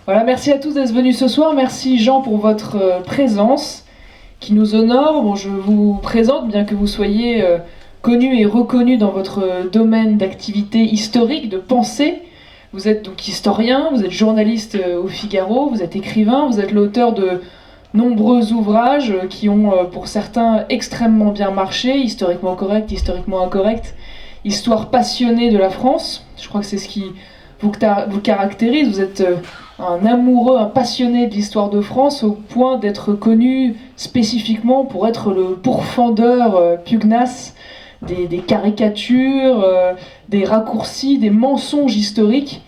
Voilà, merci à tous d'être venus ce soir. Merci Jean pour votre présence qui nous honore. Bon, je vous présente, bien que vous soyez connu et reconnu dans votre domaine d'activité historique, de pensée. Vous êtes donc historien, vous êtes journaliste au Figaro, vous êtes écrivain, vous êtes l'auteur de nombreux ouvrages qui ont pour certains extrêmement bien marché, historiquement correct, historiquement incorrect, histoire passionnée de la France. Je crois que c'est ce qui vous caractérise. Vous êtes un amoureux, un passionné de l'histoire de France au point d'être connu spécifiquement pour être le pourfendeur pugnace des caricatures, des raccourcis, des mensonges historiques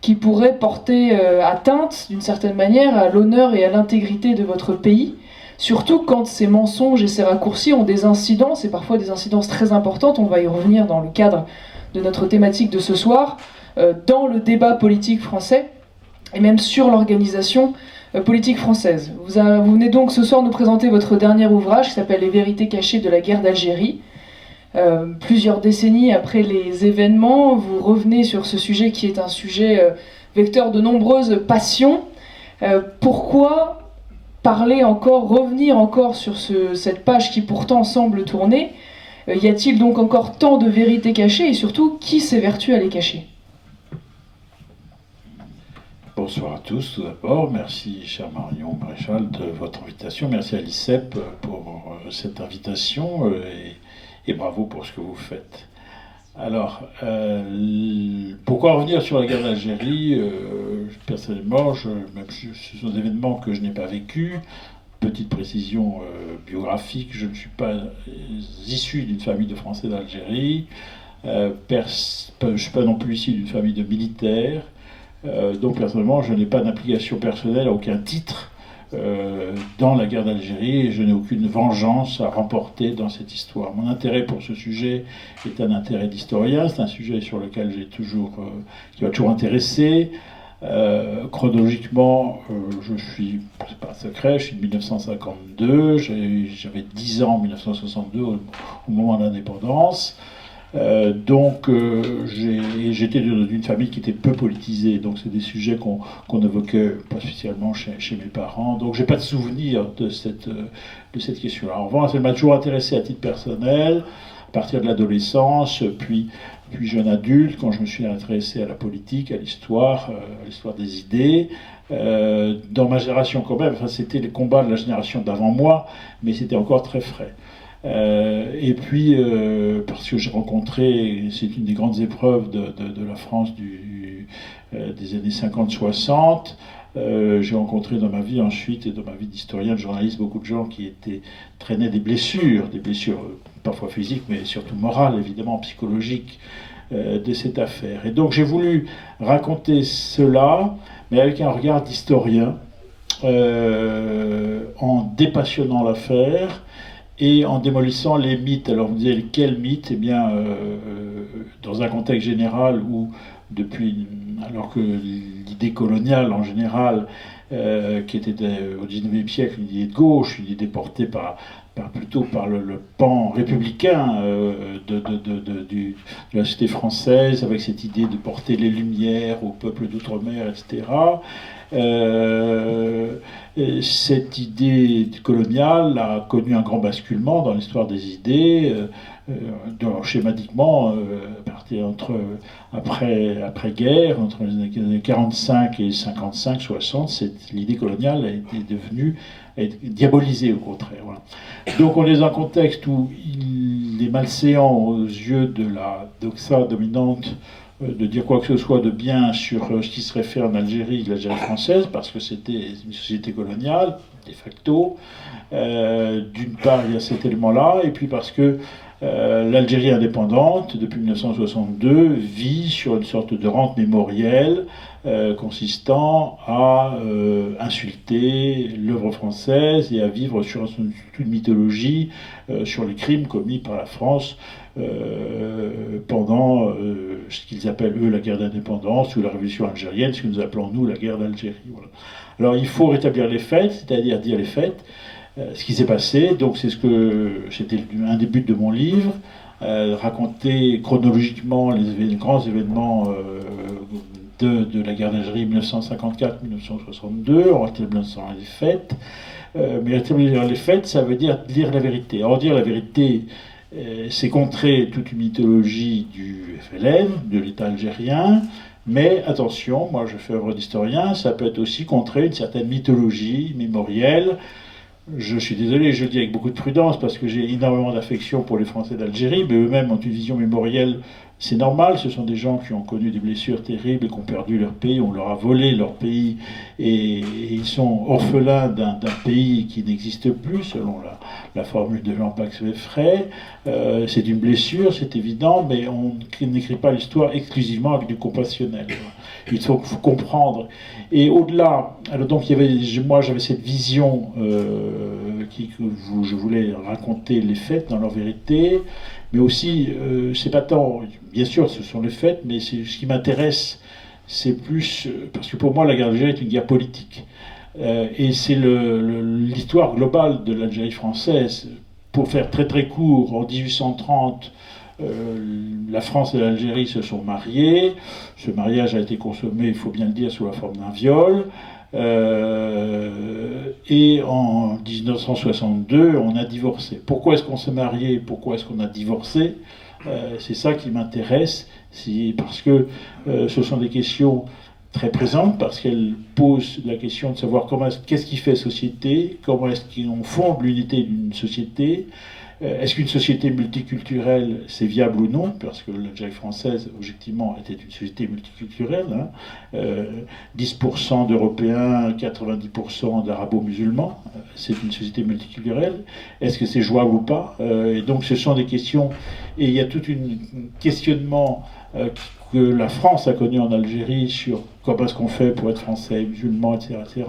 qui pourraient porter atteinte d'une certaine manière à l'honneur et à l'intégrité de votre pays, surtout quand ces mensonges et ces raccourcis ont des incidences, et parfois des incidences très importantes, on va y revenir dans le cadre de notre thématique de ce soir, dans le débat politique français, et même sur l'organisation politique française. Vous venez donc ce soir nous présenter votre dernier ouvrage qui s'appelle « Les vérités cachées de la guerre d'Algérie ». Plusieurs décennies après les événements, vous revenez sur ce sujet qui est un sujet vecteur de nombreuses passions. Pourquoi parler encore, revenir encore sur cette page qui pourtant semble tourner? Y a-t-il donc encore tant de vérités cachées et surtout, qui s'évertue à les cacher? Bonsoir à tous, tout d'abord. Merci, cher Marion Maréchal, de votre invitation. Merci à l'ICEP pour cette invitation et bravo pour ce que vous faites. Alors, pourquoi revenir sur la guerre d'Algérie? Personnellement, même si ce sont des événements que je n'ai pas vécus. Petite précision biographique, je ne suis pas issu d'une famille de Français d'Algérie. Je ne suis pas non plus issu d'une famille de militaires. Donc personnellement, je n'ai pas d'implication personnelle à aucun titre dans la guerre d'Algérie et je n'ai aucune vengeance à remporter dans cette histoire. Mon intérêt pour ce sujet est un intérêt d'historien, c'est un sujet sur lequel qui m'a toujours intéressé. Chronologiquement, c'est pas secret, je suis de 1952, j'avais 10 ans en 1962 au moment de l'indépendance. Donc j'étais d'une famille qui était peu politisée, donc c'est des sujets qu'on évoquait pas spécialement chez mes parents, donc j'ai pas de souvenir de cette question-là. En revanche, elle m'a toujours intéressé à titre personnel, à partir de l'adolescence, puis jeune adulte, quand je me suis intéressé à la politique, à l'histoire des idées. Dans ma génération quand même, enfin, c'était les combats de la génération d'avant moi, mais c'était encore très frais. Et puis, parce que j'ai rencontré, c'est une des grandes épreuves de la France des années 50-60, j'ai rencontré dans ma vie ensuite, et dans ma vie d'historien, de journaliste, beaucoup de gens qui traînaient des blessures parfois physiques, mais surtout morales, évidemment, psychologiques, de cette affaire. Et donc j'ai voulu raconter cela, mais avec un regard d'historien, en dépassionnant l'affaire, et en démolissant les mythes. Alors vous disiez, quels mythes? Eh bien, dans un contexte général où, alors que l'idée coloniale en général, qui était au XIXe siècle une idée de gauche, une idée portée plutôt par le pan républicain de la société française, avec cette idée de porter les lumières au peuple d'outre-mer, etc. Cette idée coloniale a connu un grand basculement dans l'histoire des idées, schématiquement, après-guerre, entre les années 45 et 55-60, l'idée coloniale a été diabolisée au contraire. Voilà. Donc on est dans un contexte où il est malséant aux yeux de la doxa dominante de dire quoi que ce soit de bien sur ce qui serait fait en Algérie, l'Algérie française, parce que c'était une société coloniale, de facto. D'une part, il y a cet élément-là, et puis parce que l'Algérie indépendante, depuis 1962, vit sur une sorte de rente mémorielle consistant à insulter l'œuvre française et à vivre sur une mythologie sur les crimes commis par la France pendant ce qu'ils appellent eux la guerre d'indépendance ou la révolution algérienne, ce que nous appelons nous la guerre d'Algérie. Voilà. Alors il faut rétablir les faits, c'est-à-dire dire les faits, ce qui s'est passé. Donc c'était un des buts de mon livre, raconter chronologiquement les grands événements de la guerre d'Algérie 1954-1962, on va établir les faits. Mais établir les faits, ça veut dire dire la vérité. Alors dire la vérité, c'est contrer toute une mythologie du FLN, de l'État algérien, mais attention, moi je fais œuvre d'historien, ça peut être aussi contrer une certaine mythologie mémorielle. Je suis désolé, je le dis avec beaucoup de prudence parce que j'ai énormément d'affection pour les Français d'Algérie, mais eux-mêmes ont une vision mémorielle. C'est normal, ce sont des gens qui ont connu des blessures terribles et qui ont perdu leur pays, on leur a volé leur pays et ils sont orphelins d'un pays qui n'existe plus, selon la formule de Jean-Pax Weeffray. C'est une blessure, c'est évident, mais on n'écrit pas l'histoire exclusivement avec du compassionnel. Il faut comprendre. Et au-delà, alors donc moi j'avais cette vision je voulais raconter les faits dans leur vérité, mais aussi, c'est pas tant, bien sûr ce sont les faits, mais ce qui m'intéresse, c'est plus, parce que pour moi la guerre d'Algérie est une guerre politique. Et c'est l'histoire globale de l'Algérie française. Pour faire très très court, en 1830, la France et l'Algérie se sont mariés. Ce mariage a été consommé, il faut bien le dire, sous la forme d'un viol. Et en 1962, on a divorcé. Pourquoi est-ce qu'on s'est marié? Pourquoi est-ce qu'on a divorcé? C'est ça qui m'intéresse, parce que ce sont des questions très présentes, parce qu'elles posent la question de savoir qu'est-ce qui fait société, comment est-ce qu'on fonde l'unité d'une société. Est-ce qu'une société multiculturelle, c'est viable ou non? Parce que l'Algérie française, objectivement, était une société multiculturelle. 10% d'Européens, 90% d'Arabo-musulmans. C'est une société multiculturelle. Est-ce que c'est jouable ou pas? Et donc ce sont des questions... Et il y a tout un questionnement que la France a connu en Algérie sur comment est-ce qu'on fait pour être français, musulman, etc.,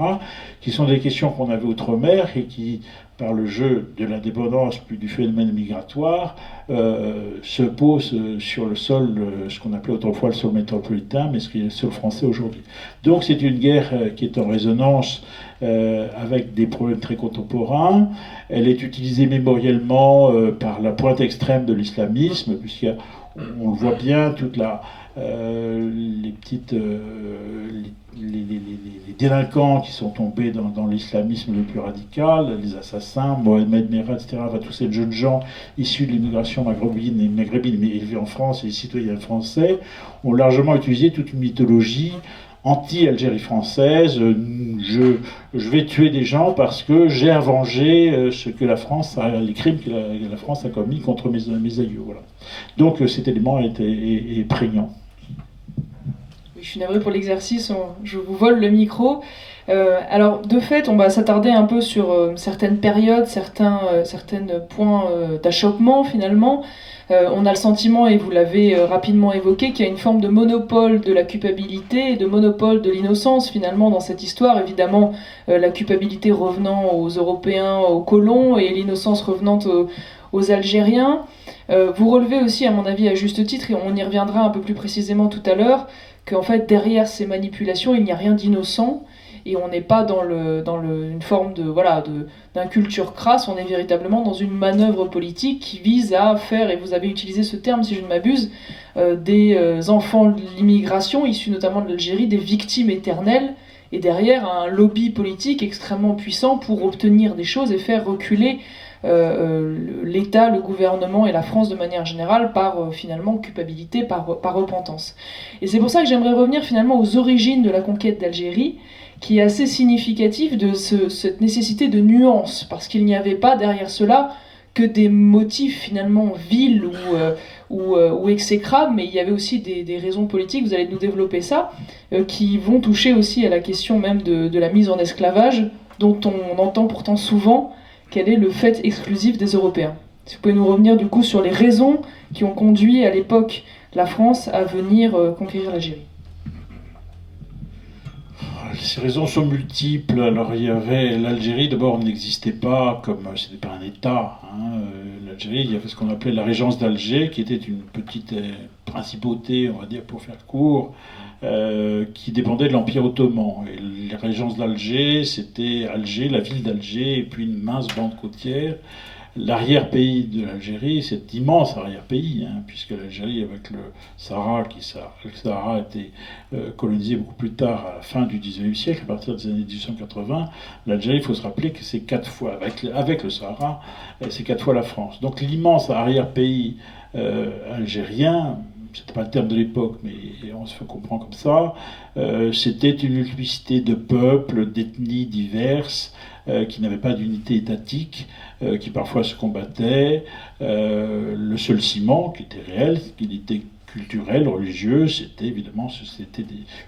qui sont des questions qu'on avait outre-mer et qui, par le jeu de l'indépendance puis du phénomène migratoire, se posent sur le sol, ce qu'on appelait autrefois le sol métropolitain, mais ce qui est le sol français aujourd'hui. Donc c'est une guerre qui est en résonance avec des problèmes très contemporains. Elle est utilisée mémoriellement par la pointe extrême de l'islamisme, puisqu'on le voit bien, les délinquants qui sont tombés dans l'islamisme le plus radical, les assassins, Mohamed Merah, etc., tous ces jeunes gens issus de l'immigration maghrébine, mais élevés en France, et les citoyens français, ont largement utilisé toute une mythologie anti-Algérie française. Je vais tuer des gens parce que j'ai à venger les crimes que la France a commis contre mes aïeux. Voilà. Donc cet élément est prégnant. Oui, je suis navré pour l'exercice, je vous vole le micro. Alors, de fait, on va s'attarder un peu sur certaines périodes, certains points d'achoppement, finalement. On a le sentiment, et vous l'avez rapidement évoqué, qu'il y a une forme de monopole de la culpabilité et de monopole de l'innocence, finalement, dans cette histoire. Évidemment, la culpabilité revenant aux Européens, aux colons, et l'innocence revenant aux Algériens. Vous relevez aussi, à mon avis, à juste titre, et on y reviendra un peu plus précisément tout à l'heure, qu'en fait, derrière ces manipulations, il n'y a rien d'innocent, et on n'est pas dans une forme d'inculture crasse, on est véritablement dans une manœuvre politique qui vise à faire, et vous avez utilisé ce terme si je ne m'abuse, des enfants de l'immigration, issus notamment de l'Algérie, des victimes éternelles, et derrière un lobby politique extrêmement puissant pour obtenir des choses et faire reculer l'État, le gouvernement et la France de manière générale par finalement culpabilité, par repentance. Et c'est pour ça que j'aimerais revenir finalement aux origines de la conquête d'Algérie, qui est assez significatif de cette nécessité de nuance, parce qu'il n'y avait pas derrière cela que des motifs finalement vils ou exécrables, mais il y avait aussi des raisons politiques, vous allez nous développer ça, qui vont toucher aussi à la question même de la mise en esclavage, dont on entend pourtant souvent quel est le fait exclusif des Européens. Si vous pouvez nous revenir du coup sur les raisons qui ont conduit à l'époque la France à venir conquérir l'Algérie. Ces raisons sont multiples. Alors il y avait l'Algérie, d'abord n'existait pas comme c'était pas un État. L'Algérie, il y avait ce qu'on appelait la régence d'Alger, qui était une petite principauté, on va dire pour faire court, qui dépendait de l'Empire ottoman. Et la régence d'Alger, c'était Alger, la ville d'Alger, et puis une mince bande côtière. l'arrière-pays de l'Algérie, cet immense arrière-pays, puisque l'Algérie, avec le Sahara, le Sahara a été colonisé beaucoup plus tard, à la fin du 19e siècle, à partir des années 1880, l'Algérie, il faut se rappeler que c'est 4 fois, avec le Sahara, c'est 4 fois la France. Donc l'immense arrière-pays algérien, c'était pas le terme de l'époque, mais on se comprend comme ça, c'était une multiplicité de peuples, d'ethnies diverses, qui n'avaient pas d'unité étatique, qui parfois se combattaient. Le seul ciment qui était réel, qui était culturel, religieux, c'était évidemment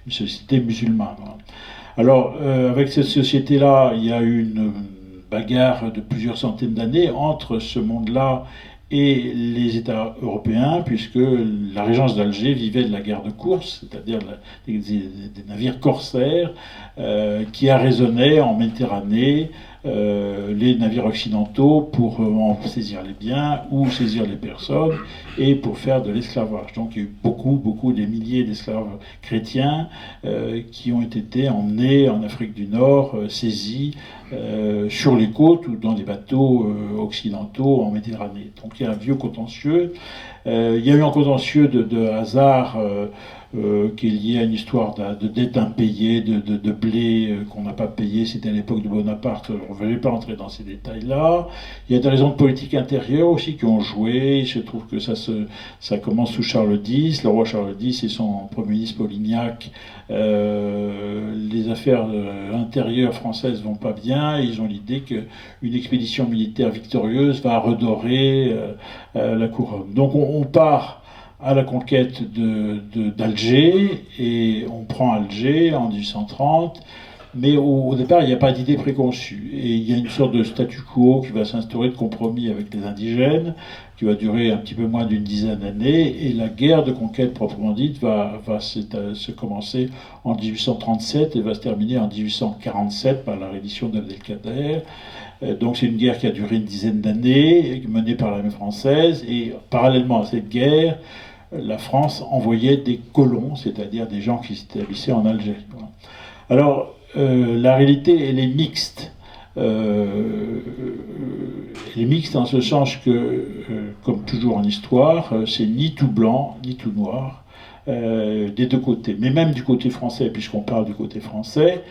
une société musulmane. Alors, avec cette société-là, il y a eu une bagarre de plusieurs centaines d'années entre ce monde-là et les États européens, puisque la régence d'Alger vivait de la guerre de course, c'est-à-dire des navires corsaires qui arraisonnaient en Méditerranée les navires occidentaux pour en saisir les biens ou saisir les personnes et pour faire de l'esclavage. Donc il y a eu beaucoup, des milliers d'esclaves chrétiens qui ont été emmenés en Afrique du Nord, saisis sur les côtes ou dans des bateaux occidentaux en Méditerranée. Donc il y a un vieux contentieux. Il y a eu un contentieux de hasard qui est lié à une histoire de dette impayée, de blé qu'on n'a pas payé, c'était à l'époque de Bonaparte, on ne va pas entrer dans ces détails-là. Il y a des raisons de politique intérieure aussi qui ont joué, il se trouve que ça commence sous Charles X, le roi Charles X et son premier ministre Polignac, les affaires intérieures françaises vont pas bien, et ils ont l'idée qu'une expédition militaire victorieuse va redorer la couronne. Donc on part à la conquête d'Alger, et on prend Alger en 1830, mais au départ, il n'y a pas d'idée préconçue. Et il y a une sorte de statu quo qui va s'instaurer de compromis avec les indigènes, qui va durer un petit peu moins d'une dizaine d'années, et la guerre de conquête proprement dite va se commencer en 1837 et va se terminer en 1847 par la reddition d'Abdelkader. Donc c'est une guerre qui a duré une dizaine d'années, menée par l'armée française, et parallèlement à cette guerre, la France envoyait des colons, c'est-à-dire des gens qui s'établissaient en Algérie. Voilà. Alors, la réalité, elle est mixte. Elle est mixte en ce sens que, comme toujours en histoire, c'est ni tout blanc, ni tout noir, des deux côtés. Mais même du côté français, puisqu'on parle du côté français,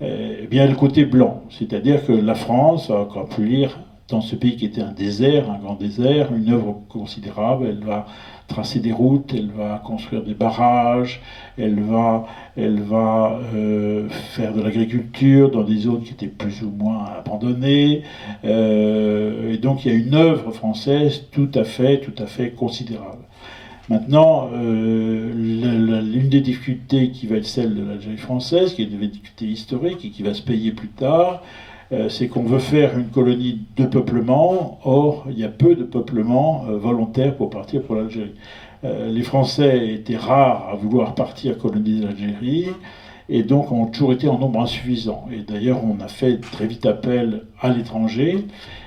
eh bien, le côté blanc. C'est-à-dire que la France a accomplir dans ce pays qui était un désert, un grand désert, une œuvre considérable. Elle va tracer des routes, elle va construire des barrages, elle va faire de l'agriculture dans des zones qui étaient plus ou moins abandonnées. Et donc il y a une œuvre française tout à fait considérable. Maintenant, l'une des difficultés qui va être celle de l'Algérie française, qui est une difficulté historique et qui va se payer plus tard, c'est qu'on veut faire une colonie de peuplement. Or, il y a peu de peuplement volontaire pour partir pour l'Algérie. Les Français étaient rares à vouloir partir coloniser l'Algérie, et donc ont toujours été en nombre insuffisant. Et d'ailleurs, on a fait très vite appel à l'étranger,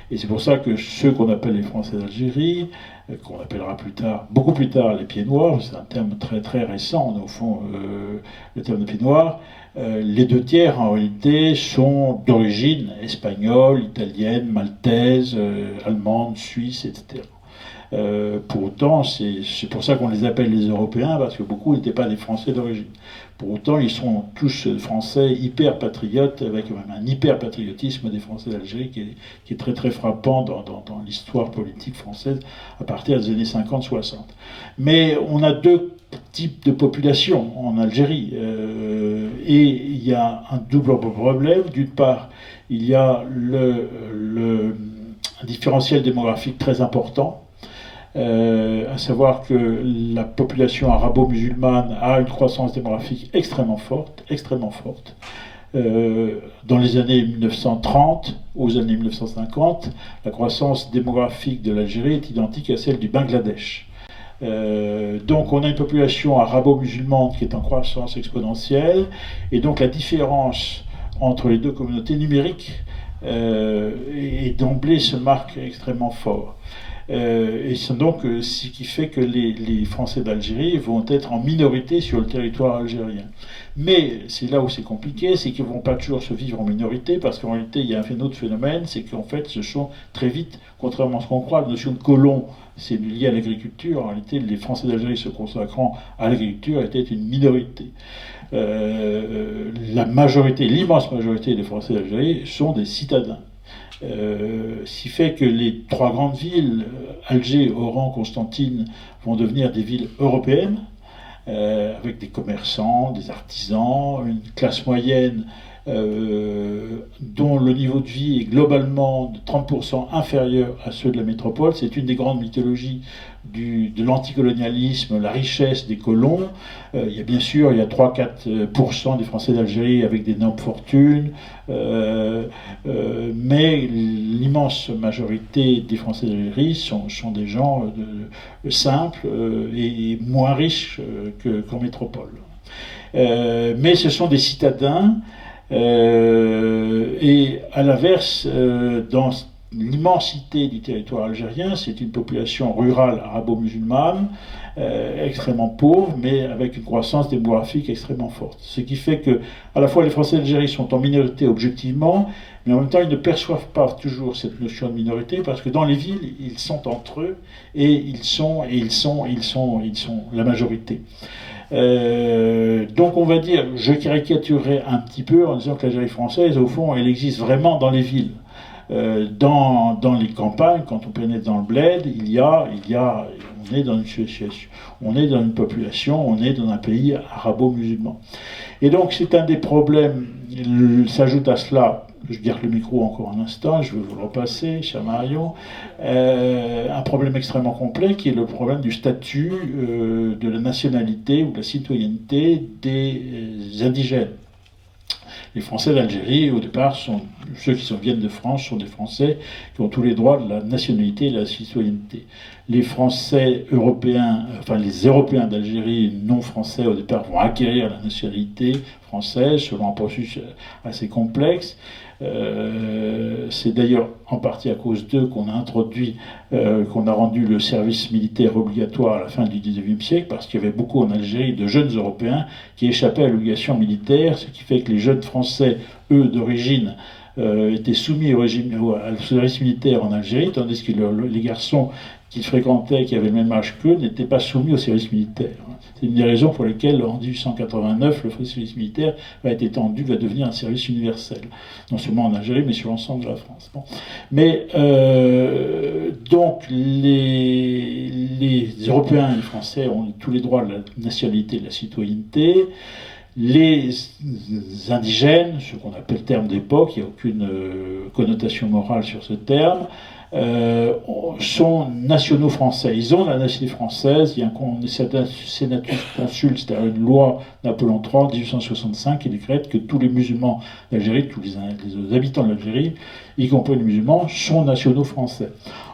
et c'est pour ça que ceux qu'on appelle les Français d'Algérie, qu'on appellera plus tard, beaucoup plus tard, les pieds noirs, c'est un terme très récent, au fond, le terme de pieds noirs, les deux tiers, en réalité, sont d'origine espagnole, italienne, maltaise, allemande, suisse, etc. Pour autant, c'est pour ça qu'on les appelle les Européens, parce que beaucoup n'étaient pas des Français d'origine. Pour autant, ils sont tous Français hyper patriotes, avec même un hyper patriotisme des Français d'Algérie qui est très frappant dans l'histoire politique française à partir des années 50-60. Mais on a deux types de population en Algérie, et il y a un double problème. D'une part, il y a un différentiel démographique très important, à savoir que la population arabo-musulmane a une croissance démographique extrêmement forte. Dans les années 1930 aux années 1950, la croissance démographique de l'Algérie est identique à celle du Bangladesh. Donc on a une population arabo-musulmane qui est en croissance exponentielle, et donc la différence entre les deux communautés numériques et d'emblée se marque extrêmement fort. Et c'est donc ce qui fait que les Français d'Algérie vont être en minorité sur le territoire algérien. Mais c'est là où c'est compliqué, c'est qu'ils ne vont pas toujours se vivre en minorité, parce qu'en réalité, il y a un autre phénomène, c'est qu'en fait, ce sont très vite, contrairement à ce qu'on croit, la notion de colon, c'est lié à l'agriculture. En réalité, les Français d'Algérie se consacrant à l'agriculture étaient une minorité. La majorité, l'immense majorité des Français d'Algérie sont des citadins. Ce qui fait que les trois grandes villes, Alger, Oran, Constantine, vont devenir des villes européennes, avec des commerçants, des artisans, une classe moyenne dont le niveau de vie est globalement de 30% inférieur à ceux de la métropole. C'est une des grandes mythologies de l'anticolonialisme, la richesse des colons. Il y a bien sûr, il y a 3-4% des Français d'Algérie avec d'énormes fortunes, mais l'immense majorité des Français d'Algérie sont des gens simples et moins riches qu'en métropole. Mais ce sont des citadins. Et à l'inverse, dans l'immensité du territoire algérien, c'est une population rurale arabo-musulmane, extrêmement pauvre, mais avec une croissance démographique extrêmement forte. Ce qui fait que, à la fois, les Français d'Algérie sont en minorité objectivement, mais en même temps, ils ne perçoivent pas toujours cette notion de minorité, parce que dans les villes, ils sont entre eux, et ils sont la majorité. Donc on va dire, je caricaturerai un petit peu en disant que l'Algérie française, au fond, elle existe vraiment dans les villes. Dans les campagnes, quand on pénètre dans le bled, on est dans une situation, on est dans une population, on est dans un pays arabo-musulman. Et donc c'est un des problèmes, s'ajoute à cela, je garde le micro encore un instant, je vais vous le repasser, cher Marion, un problème extrêmement complet qui est le problème du statut de la nationalité ou de la citoyenneté des indigènes. Les Français d'Algérie, au départ, ceux qui viennent de France sont des Français qui ont tous les droits de la nationalité et de la citoyenneté. Les Français européens, enfin les Européens d'Algérie non français, au départ, vont acquérir la nationalité française selon un processus assez complexe. C'est d'ailleurs en partie à cause d'eux qu'on a introduit, qu'on a rendu le service militaire obligatoire à la fin du XIXe siècle, parce qu'il y avait beaucoup en Algérie de jeunes Européens qui échappaient à l'obligation militaire, ce qui fait que les jeunes Français, eux, d'origine, étaient soumis au service militaire en Algérie, tandis que les garçons qu'ils fréquentaient, qui avaient le même âge qu'eux, n'étaient pas soumis au service militaire. C'est une des raisons pour lesquelles, en 1889, le service militaire va être étendu, va devenir un service universel. Non seulement en Algérie, mais sur l'ensemble de la France. Bon. Mais, donc, les Européens et les Français ont tous les droits de la nationalité et de la citoyenneté. Les indigènes, ce qu'on appelle terme d'époque, il n'y a aucune connotation morale sur ce terme, sont nationaux français. Ils ont la nationalité française. Il y a un sénatus consul, c'est-à-dire une loi Napoléon III en 1865 qui décrète que tous les musulmans d'Algérie, tous les habitants de l'Algérie, y compris les musulmans, sont nationaux français.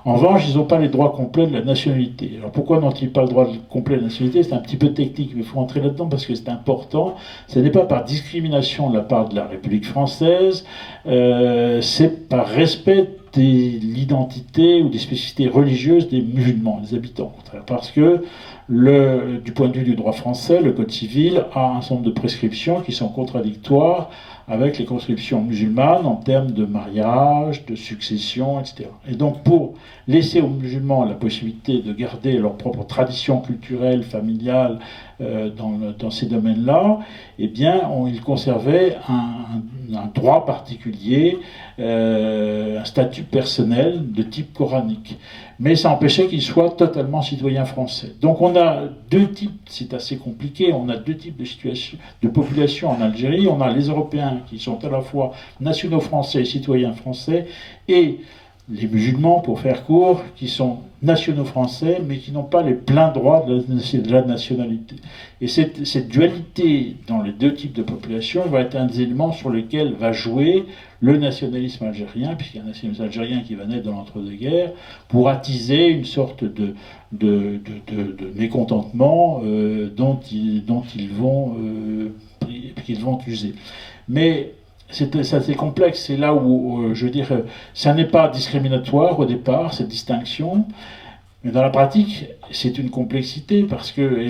En revanche, ils n'ont pas les droits complets de la nationalité. Alors pourquoi n'ont-ils pas le droit complet de la nationalité? C'est un petit peu technique, mais il faut entrer là-dedans parce que c'est important. Ce n'est pas par discrimination de la part de la République française, c'est par respect de l'identité ou des spécificités religieuses des musulmans, des habitants. Parce que, du point de vue du droit français, le Code civil a un certain nombre de prescriptions qui sont contradictoires avec les prescriptions musulmanes en termes de mariage, de succession, etc. Et donc, pour laisser aux musulmans la possibilité de garder leur propre tradition culturelle, familiale, dans ces domaines-là, eh bien, ils conservaient un droit particulier, un statut personnel de type coranique. Mais ça empêchait qu'ils soient totalement citoyens français. Donc on a deux types, c'est assez compliqué, on a deux types de situations, de population en Algérie. On a les Européens qui sont à la fois nationaux français et citoyens français, et les musulmans, pour faire court, qui sont nationaux français, mais qui n'ont pas les pleins droits de la nationalité. Et cette dualité dans les deux types de population va être un des éléments sur lesquels va jouer le nationalisme algérien, puisqu'il y a un nationalisme algérien qui va naître dans l'entre-deux-guerres, pour attiser une sorte de mécontentement dont ils vont user. Mais c'est complexe, c'est là où, je veux dire, ça n'est pas discriminatoire au départ, cette distinction, Mais dans la pratique, c'est une complexité parce que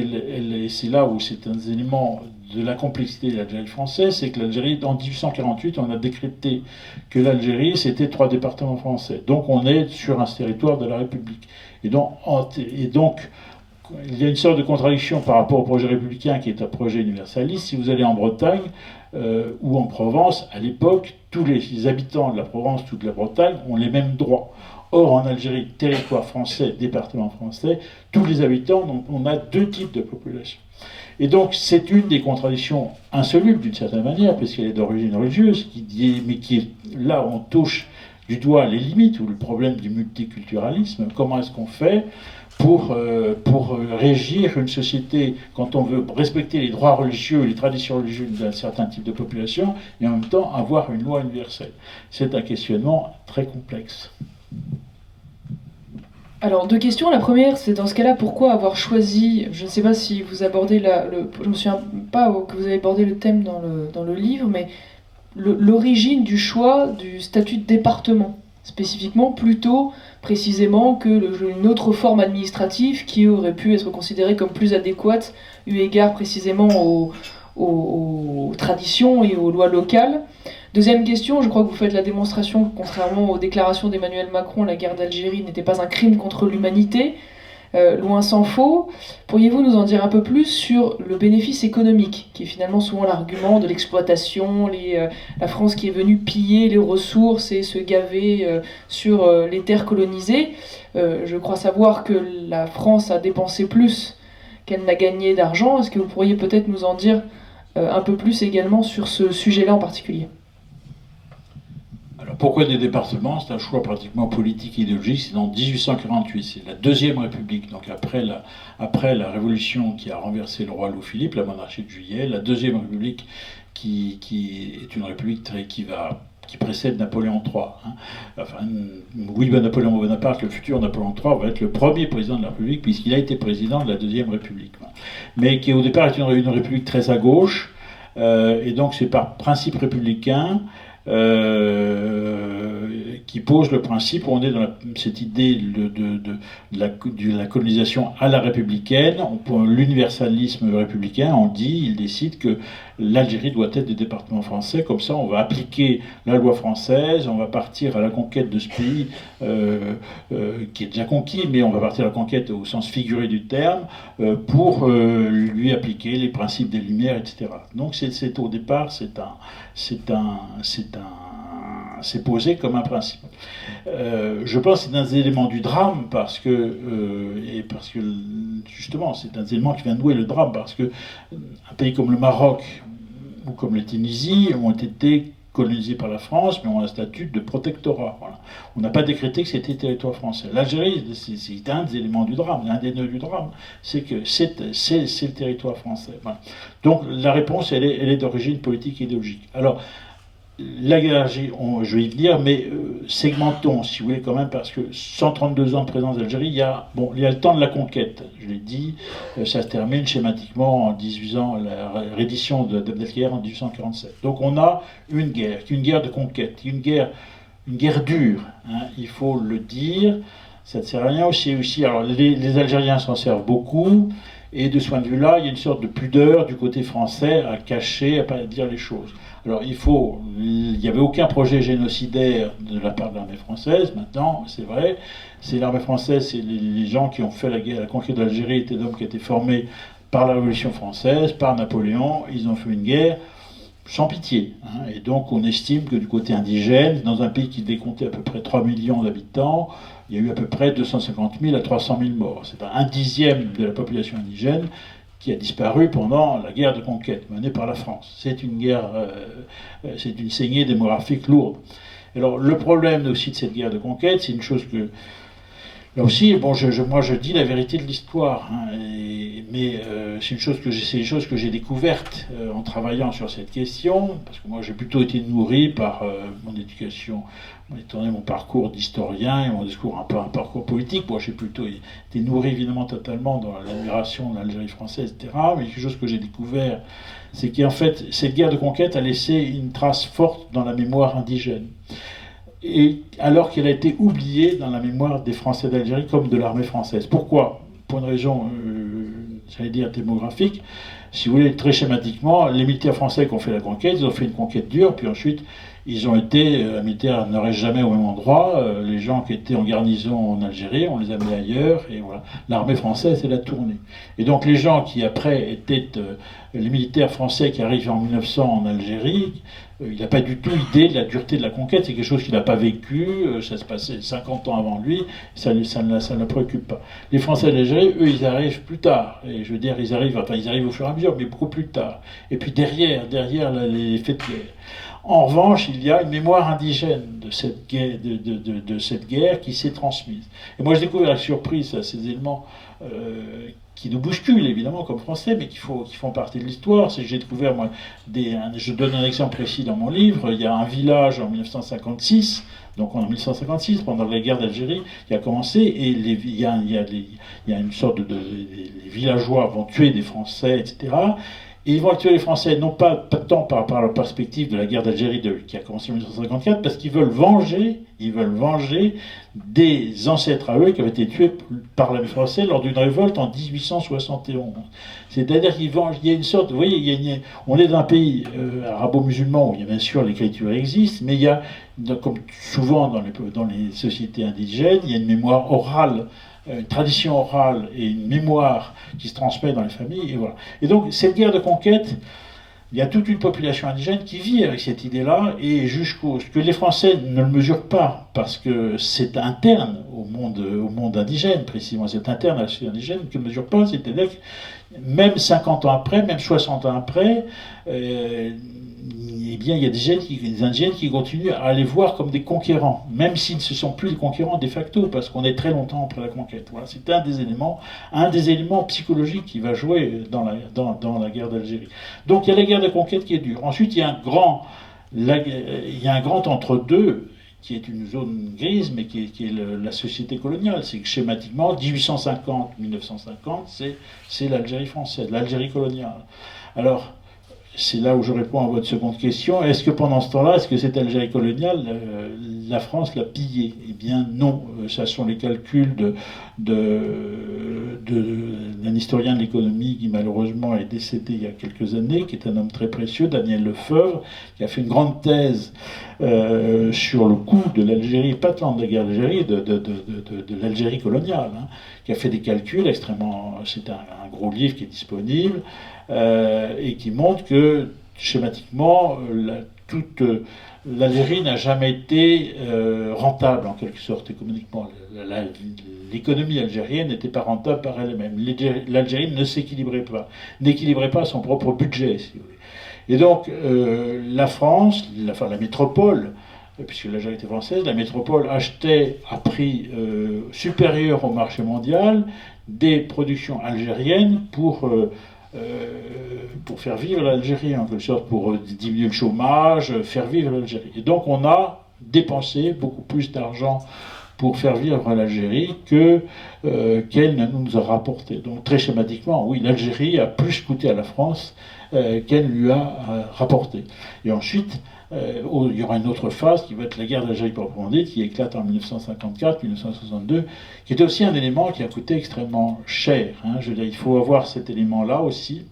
c'est là où c'est un des éléments de la complexité de l'Algérie française, c'est que l'Algérie, en 1848, on a décrété que l'Algérie, c'était 3 départements français. Donc on est sur un territoire de la République. Et donc, il y a une sorte de contradiction par rapport au projet républicain qui est un projet universaliste. Si vous allez en Bretagne ou en Provence, à l'époque, tous les habitants de la Provence, toute la Bretagne ont les mêmes droits. Or, en Algérie, territoire français, département français, tous les habitants, donc on a 2 types de population. Et donc, c'est une des contradictions insolubles, d'une certaine manière, puisqu'elle est d'origine religieuse, mais qui est là où on touche du doigt les limites, ou le problème du multiculturalisme. Comment est-ce qu'on fait pour régir une société quand on veut respecter les droits religieux, les traditions religieuses d'un certain type de population, et en même temps avoir une loi universelle? C'est un questionnement très complexe. Alors, 2 questions. La première, c'est dans ce cas-là, pourquoi avoir choisi, je ne sais pas si vous abordez je ne me souviens pas que vous avez abordé le thème dans le livre, mais l'origine du choix du statut de département, spécifiquement, plutôt précisément que une autre forme administrative qui aurait pu être considérée comme plus adéquate, eu égard précisément aux traditions et aux lois locales. Deuxième question, je crois que vous faites la démonstration que, contrairement aux déclarations d'Emmanuel Macron, la guerre d'Algérie n'était pas un crime contre l'humanité, loin s'en faut. Pourriez-vous nous en dire un peu plus sur le bénéfice économique, qui est finalement souvent l'argument de l'exploitation, la France qui est venue piller les ressources et se gaver sur les terres colonisées. Je crois savoir que la France a dépensé plus qu'elle n'a gagné d'argent. Est-ce que vous pourriez peut-être nous en dire un peu plus également sur ce sujet-là en particulier ? Alors pourquoi des départements? C'est un choix pratiquement politique et idéologique. C'est en 1848, c'est la Deuxième République, donc après la révolution qui a renversé le roi Louis-Philippe, la monarchie de Juillet, la Deuxième République qui est une république qui précède Napoléon III. Hein. Enfin, Napoléon Bonaparte, le futur Napoléon III, va être le premier président de la République, puisqu'il a été président de la Deuxième République. Mais qui au départ est une république très à gauche, et donc c'est par principe républicain qui pose le principe, on est dans cette idée de la colonisation à la républicaine, l'universalisme républicain, il décide que l'Algérie doit être des départements français, comme ça on va appliquer la loi française, on va partir à la conquête de ce pays qui est déjà conquis, mais on va partir à la conquête au sens figuré du terme, pour lui appliquer les principes des Lumières, etc. Donc au départ, c'est posé comme un principe. Je pense que c'est un des éléments du drame parce que justement c'est un des éléments qui vient nouer le drame, parce que un pays comme le Maroc ou comme la Tunisie ont été colonisés par la France, mais ont un statut de protectorat. Voilà. On n'a pas décrété que c'était territoire français. L'Algérie, c'est un des éléments du drame, un des nœuds du drame, c'est que c'est le territoire français. Voilà. Donc la réponse, elle est d'origine politique et idéologique. Alors, la guerre d'Algérie, je vais y venir, mais segmentons, si vous voulez, quand même, parce que 132 ans de présence d'Algérie, il y a le temps de la conquête, je l'ai dit, ça se termine schématiquement en 18 ans, la reddition d'Abdelkader en 1847. Donc on a une guerre de conquête, une guerre dure, hein, il faut le dire, ça ne sert à rien aussi. Alors les Algériens s'en servent beaucoup, et de ce point de vue-là, il y a une sorte de pudeur du côté français à cacher, à pas dire les choses. Alors il n'y avait aucun projet génocidaire de la part de l'armée française. Maintenant, c'est vrai, c'est l'armée française, c'est les gens qui ont fait la conquête de l'Algérie étaient d'hommes qui étaient formés par la Révolution française, par Napoléon. Ils ont fait une guerre sans pitié. Hein, et donc on estime que du côté indigène, dans un pays qui décomptait à peu près 3 millions d'habitants, il y a eu à peu près 250 000 à 300 000 morts. C'est un dixième de la population indigène qui a disparu pendant la guerre de conquête menée par la France. C'est une guerre, c'est une saignée démographique lourde. Alors le problème aussi de cette guerre de conquête, c'est une chose que, là aussi, moi je dis la vérité de l'histoire, hein, mais c'est une chose que j'ai découverte en travaillant sur cette question, parce que moi j'ai plutôt été nourri par mon éducation, mon parcours d'historien et mon discours un peu un parcours politique. Moi j'ai plutôt été nourri évidemment totalement dans l'admiration de l'Algérie française, etc. Mais quelque chose que j'ai découvert, c'est qu'en fait cette guerre de conquête a laissé une trace forte dans la mémoire indigène. et alors qu'elle a été oubliée dans la mémoire des Français d'Algérie comme de l'armée française. Pourquoi? Pour une raison, j'allais dire, démographique. Si vous voulez, très schématiquement, les militaires français qui ont fait la conquête, ils ont fait une conquête dure, puis ensuite, ils ont été, les militaires ne restent jamais au même endroit, les gens qui étaient en garnison en Algérie, on les a amenés ailleurs, et voilà. L'armée française, elle a tourné. Et donc les gens qui après étaient les militaires français qui arrivent en 1900 en Algérie, il n'a pas du tout idée de la dureté de la conquête, c'est quelque chose qu'il n'a pas vécu, ça se passait 50 ans avant lui, ça ne le préoccupe pas. Les Français d'Algérie, eux, ils arrivent plus tard, et je veux dire, ils arrivent au fur et à mesure, mais beaucoup plus tard. Et puis derrière les faits de guerre. En revanche, il y a une mémoire indigène de cette guerre qui s'est transmise. Et moi, je découvre avec surprise ces éléments qui nous bousculent, évidemment, comme Français, mais qui font partie de l'histoire. J'ai découvert, moi, je donne un exemple précis dans mon livre, il y a un village en 1956, donc en 1956, pendant la guerre d'Algérie, qui a commencé, et il y a une sorte les villageois vont tuer des Français, etc., et ils vont tuer les Français, non pas tant par la perspective de la guerre d'Algérie qui a commencé en 1954, parce qu'ils veulent venger des ancêtres à eux qui avaient été tués par l'armée française lors d'une révolte en 1871. C'est-à-dire qu'il y a une sorte, vous voyez, on est dans un pays arabo-musulman où il y a bien sûr l'écriture existe, mais il y a, comme souvent dans les sociétés indigènes, il y a une mémoire orale, une tradition orale et une mémoire qui se transmet dans les familles, et voilà. Et donc, cette guerre de conquête, il y a toute une population indigène qui vit avec cette idée-là, et ce que les Français ne le mesurent pas, parce que c'est interne au monde indigène, précisément, c'est interne à la société indigène, qu'ils ne mesurent pas, c'est-à-dire que même 50 ans après, même 60 ans après, eh bien, il y a des indigènes qui continuent à les voir comme des conquérants, même s'ils ne sont plus des conquérants de facto, parce qu'on est très longtemps après la conquête. Voilà, c'est un des éléments psychologiques qui va jouer dans la guerre d'Algérie. Donc il y a la guerre de conquête qui est dure. Ensuite, il y a un grand entre-deux, qui est une zone grise, mais qui est la société coloniale. C'est que schématiquement, 1850-1950, c'est l'Algérie française, l'Algérie coloniale. Alors, c'est là où je réponds à votre seconde question. Est-ce que pendant ce temps-là, est-ce que cette Algérie coloniale, la France l'a pillée? Eh bien non. Ça sont les calculs d'un historien de l'économie qui malheureusement est décédé il y a quelques années, qui est un homme très précieux, Daniel Lefebvre, qui a fait une grande thèse sur le coût de l'Algérie, pas tant de la guerre d'Algérie, de l'Algérie coloniale, hein, qui a fait des calculs extrêmement... C'est un gros livre qui est disponible, et qui montre que, schématiquement, l'Algérie n'a jamais été rentable, en quelque sorte, économiquement. L'économie algérienne n'était pas rentable par elle-même. L'Algérie ne n'équilibrait pas son propre budget, si vous voulez. Et donc, la France, la métropole, puisque l'Algérie était française, la métropole achetait à prix supérieur au marché mondial des productions algériennes pour faire vivre l'Algérie, en quelque sorte, pour diminuer le chômage, faire vivre l'Algérie. Et donc on a dépensé beaucoup plus d'argent pour faire vivre l'Algérie qu'elle ne nous a rapporté. Donc très schématiquement, oui, l'Algérie a plus coûté à la France qu'elle lui a rapporté. Et ensuite, il y aura une autre phase qui va être la guerre d'Algérie proprement dite, qui éclate en 1954-1962, qui était aussi un élément qui a coûté extrêmement cher. Hein. Je veux dire, il faut avoir cet élément-là aussi.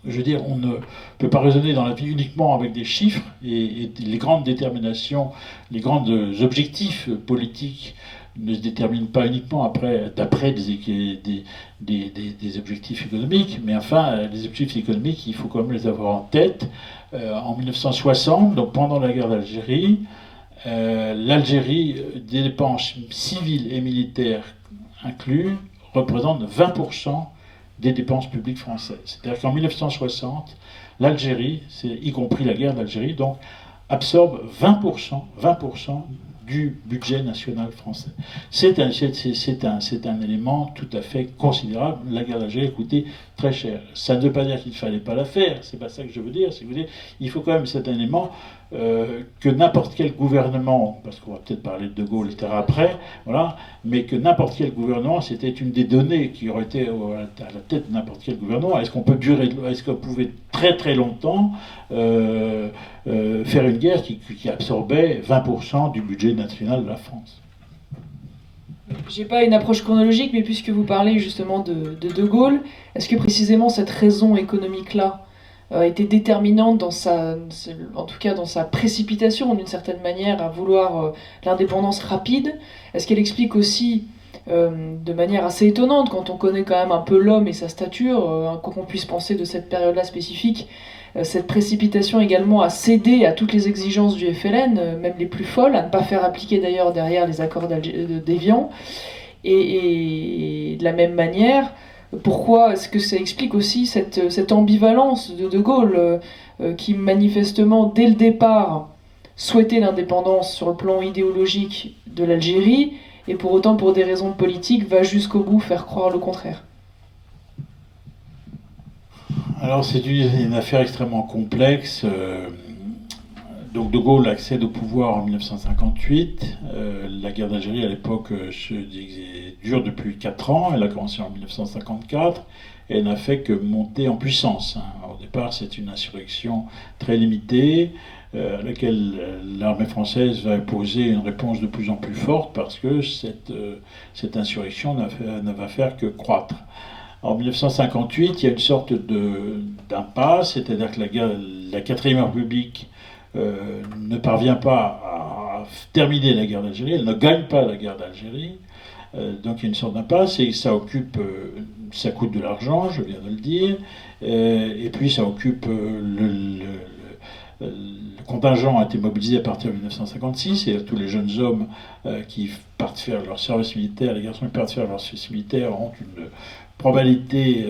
Je veux dire, on ne peut pas raisonner dans la vie uniquement avec des chiffres, et les grandes déterminations, les grands objectifs politiques ne se déterminent pas uniquement d'après des objectifs économiques, mais enfin, les objectifs économiques, il faut quand même les avoir en tête. En 1960, donc pendant la guerre d'Algérie, l'Algérie, des dépenses civiles et militaires inclus, représente 20% des dépenses publiques françaises. C'est-à-dire qu'en 1960, l'Algérie, y compris la guerre d'Algérie, donc absorbe 20% du budget national français. C'est un élément tout à fait considérable. La guerre d'Algérie a coûté très cher. Ça ne veut pas dire qu'il ne fallait pas la faire, c'est pas ça que je veux dire. Il faut quand même cet élément que n'importe quel gouvernement, parce qu'on va peut-être parler de De Gaulle, etc. après, voilà, mais que n'importe quel gouvernement, c'était une des données qui aurait été à la tête de n'importe quel gouvernement. Est-ce qu'on peut durer, est-ce qu'on pouvait très très longtemps faire une guerre qui absorbait 20% du budget national de la France? J'ai pas une approche chronologique, mais puisque vous parlez justement De Gaulle, est-ce que précisément cette raison économique-là a été déterminante dans en tout cas dans sa précipitation d'une certaine manière à vouloir l'indépendance rapide? Est-ce qu'elle explique aussi de manière assez étonnante, quand on connaît quand même un peu l'homme et sa stature, quoi qu'on puisse penser de cette période-là spécifique, cette précipitation également à céder à toutes les exigences du FLN, même les plus folles, à ne pas faire appliquer d'ailleurs derrière les accords d'Évian, et de la même manière, pourquoi est-ce que ça explique aussi cette ambivalence de Gaulle, qui manifestement, dès le départ, souhaitait l'indépendance sur le plan idéologique de l'Algérie, et pour autant, pour des raisons politiques, va jusqu'au bout faire croire le contraire? Alors c'est une affaire extrêmement complexe. Donc De Gaulle accède au pouvoir en 1958. La guerre d'Algérie à l'époque dure depuis 4 ans. Elle a commencé en 1954 et elle n'a fait que monter en puissance. Au départ, c'est une insurrection très limitée à laquelle l'armée française va opposer une réponse de plus en plus forte parce que cette insurrection ne va faire que croître. En 1958, il y a une sorte d'impasse, c'est-à-dire que la 4ème République ne parvient pas à terminer la guerre d'Algérie, elle ne gagne pas la guerre d'Algérie, donc il y a une sorte d'impasse et ça coûte de l'argent, je viens de le dire, et puis ça occupe le contingent a été mobilisé à partir de 1956, et tous les jeunes hommes qui partent faire leur service militaire, les garçons qui partent faire leur service militaire ont une probabilité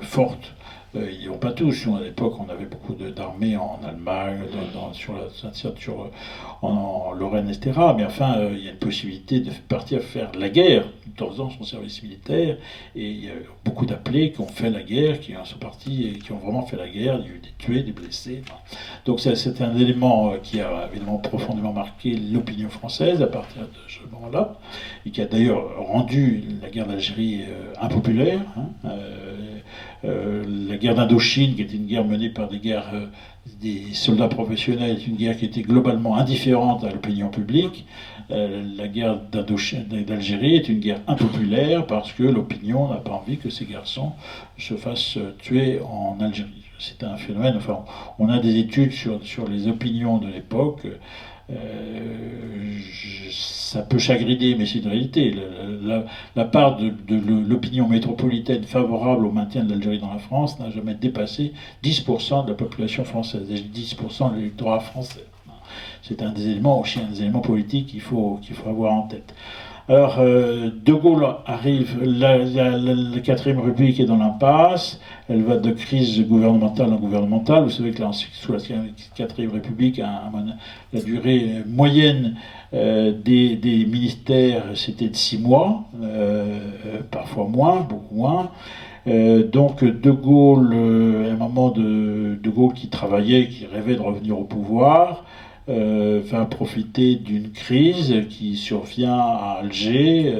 forte. Ils n'y vont pas tous. À l'époque, on avait beaucoup d'armées en Allemagne, sur la ceinture en Lorraine, etc. Mais enfin, il y a une possibilité de partir faire la guerre tout en faisant son service militaire. Et il y a beaucoup d'appelés qui ont fait la guerre, qui sont partis et qui ont vraiment fait la guerre. Il y a eu des tués, des blessés. Donc c'est un élément qui a évidemment profondément marqué l'opinion française à partir de ce moment-là, et qui a d'ailleurs rendu la guerre d'Algérie impopulaire. La guerre d'Indochine, qui était une guerre menée par des soldats professionnels, est une guerre qui était globalement indifférente à l'opinion publique. La guerre d'Algérie est une guerre impopulaire parce que l'opinion n'a pas envie que ces garçons se fassent tuer en Algérie. C'est un phénomène, enfin, on a des études sur les opinions de l'époque. Ça peut chagriner, mais c'est une réalité. La part de l'opinion métropolitaine favorable au maintien de l'Algérie dans la France n'a jamais dépassé 10% de la population française, et 10% de l'électorat français. C'est un des éléments, aussi un des éléments politiques qu'il faut avoir en tête. Alors, De Gaulle arrive, la 4ème République est dans l'impasse, elle va de crise gouvernementale en gouvernementale. Vous savez que là, sous la 4ème République, la durée moyenne des ministères, c'était de 6 mois, parfois moins, beaucoup moins. Donc De Gaulle, à un moment de Gaulle qui travaillait, qui rêvait de revenir au pouvoir, va profiter d'une crise qui survient à Alger.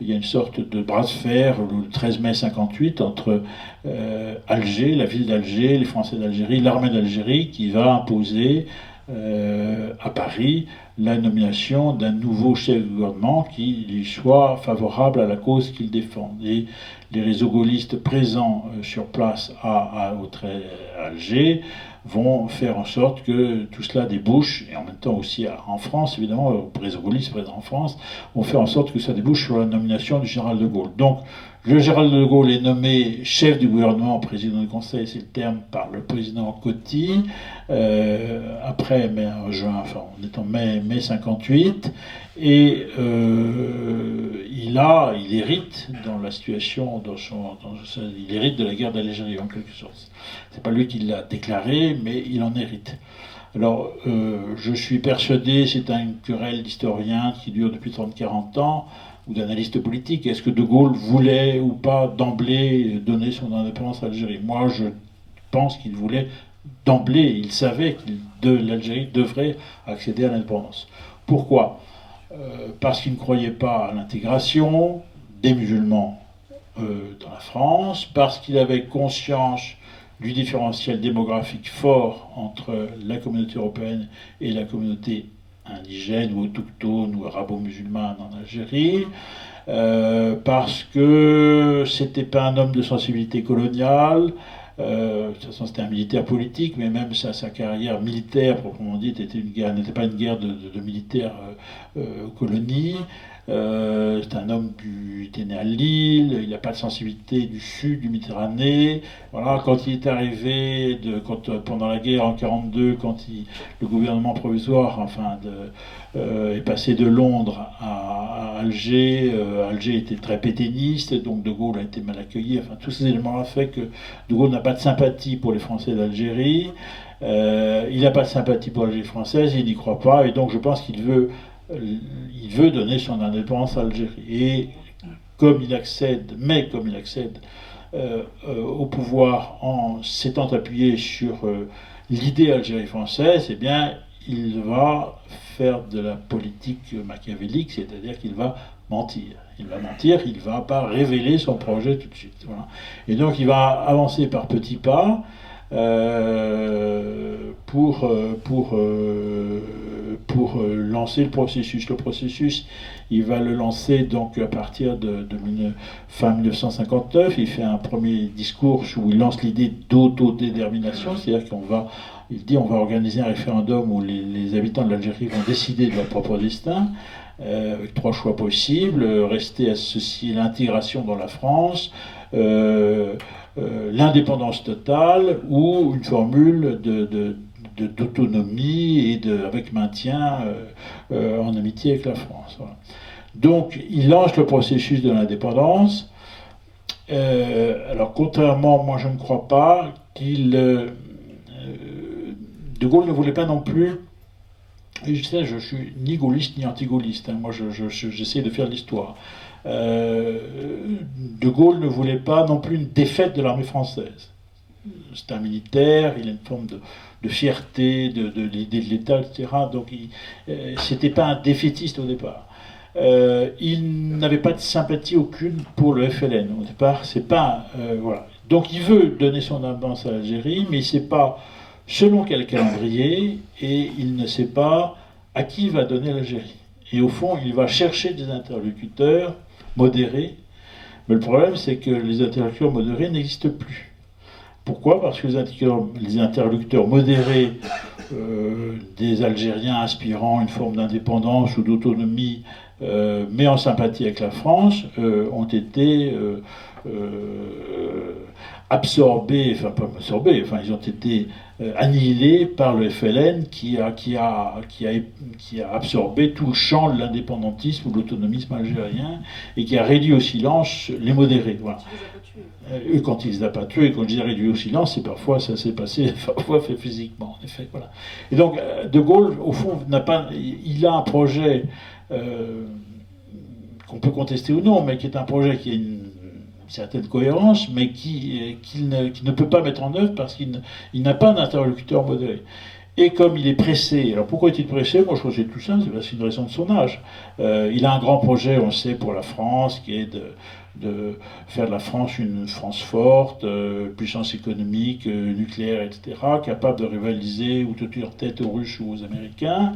Il y a une sorte de bras de fer le 13 mai 58 entre Alger, la ville d'Alger, les Français d'Algérie, l'armée d'Algérie, qui va imposer à Paris la nomination d'un nouveau chef de gouvernement qui lui soit favorable à la cause qu'il défend. Et les réseaux gaullistes présents sur place à Alger vont faire en sorte que tout cela débouche, et en même temps aussi en France, évidemment, les réseaux gaullistes présents en France, vont faire en sorte que ça débouche sur la nomination du général de Gaulle. Donc, le général de Gaulle est nommé chef du gouvernement, président du Conseil, c'est le terme, par le président Coty, après juin, enfin on est en mai 58, et il hérite dans la situation, il hérite de la guerre d'Algérie en quelque sorte. C'est pas lui qui l'a déclaré, mais il en hérite. Alors, je suis persuadé, c'est une querelle d'historiens qui dure depuis 30-40 ans, ou d'analystes politiques. Est-ce que De Gaulle voulait ou pas d'emblée donner son indépendance à l'Algérie? Moi, je pense qu'il voulait d'emblée, il savait que l'Algérie devrait accéder à l'indépendance. Pourquoi? Parce qu'il ne croyait pas à l'intégration des musulmans dans la France, parce qu'il avait conscience du différentiel démographique fort entre la communauté européenne et la communauté indigène ou autochtone ou arabo-musulmane en Algérie, parce que c'était pas un homme de sensibilité coloniale. De toute façon, c'était un militaire politique, mais même sa carrière militaire, proprement dite, n'était pas une guerre de militaires aux colonies. C'est un homme il était né à Lille, il n'a pas de sensibilité du sud, du Méditerranée. Voilà, quand il est arrivé, pendant la guerre en 1942, le gouvernement provisoire est passé de Londres à Alger, Alger était très pétainiste, donc De Gaulle a été mal accueilli. Enfin, tous ces éléments ont fait que De Gaulle n'a pas de sympathie pour les Français d'Algérie. Il n'a pas de sympathie pour l'Algérie française, il n'y croit pas, et donc je pense qu'il veut donner son indépendance à l'Algérie. Et comme il accède au pouvoir en s'étant appuyé sur l'idée Algérie française, eh bien, il va faire de la politique machiavélique, c'est-à-dire qu'il va mentir. Il ne va pas révéler son projet tout de suite. Voilà. Et donc il va avancer par petits pas pour lancer le processus. Le processus, il va le lancer donc à partir de fin 1959. Il fait un premier discours où il lance l'idée d'autodétermination, c'est-à-dire il dit on va organiser un référendum où les habitants de l'Algérie vont décider de leur propre destin, avec 3 choix possibles, rester associé, l'intégration dans la France, l'indépendance totale ou une formule d'autonomie et avec maintien en amitié avec la France. Voilà. Donc il lance le processus de l'indépendance. Alors contrairement, moi je ne crois pas De Gaulle ne voulait pas non plus. Et je suis ni gaulliste ni anti-gaulliste. Hein. Moi j'essaie de faire l'histoire. De Gaulle ne voulait pas non plus une défaite de l'armée française. C'est un militaire, il a une forme de fierté, de l'idée de l'État, etc. Donc c'était pas un défaitiste au départ. Il n'avait pas de sympathie aucune pour le FLN au départ. C'est pas voilà. Donc il veut donner son indépendance à l'Algérie, mais il ne sait pas selon quel calendrier et il ne sait pas à qui il va donner l'Algérie. Et au fond, il va chercher des interlocuteurs modérés. Mais le problème, c'est que les interlocuteurs modérés n'existent plus. Pourquoi? Parce que les interlocuteurs modérés des Algériens aspirant une forme d'indépendance ou d'autonomie, mais en sympathie avec la France, ont été absorbés, enfin pas absorbés, enfin ils ont été annihilés par le FLN qui a absorbé tout le champ de l'indépendantisme ou de l'autonomisme algérien et qui a réduit au silence les modérés. Voilà. Et quand il les a pas tués, quand je dis réduit au silence, c'est parfois ça s'est passé, parfois fait physiquement, en effet. Voilà. Et donc De Gaulle, au fond, il a un projet qu'on peut contester ou non, mais qui est un projet qui a une certaine cohérence, mais qu'il ne peut pas mettre en œuvre parce qu'il n'a pas d'interlocuteur modéré. Et comme il est pressé, alors pourquoi est-il pressé? Moi je trouve que c'est tout simple, c'est une raison de son âge. Il a un grand projet, on le sait, pour la France, qui est de faire de la France une France forte, puissance économique, nucléaire, etc., capable de rivaliser ou de tenir tête aux Russes ou aux Américains.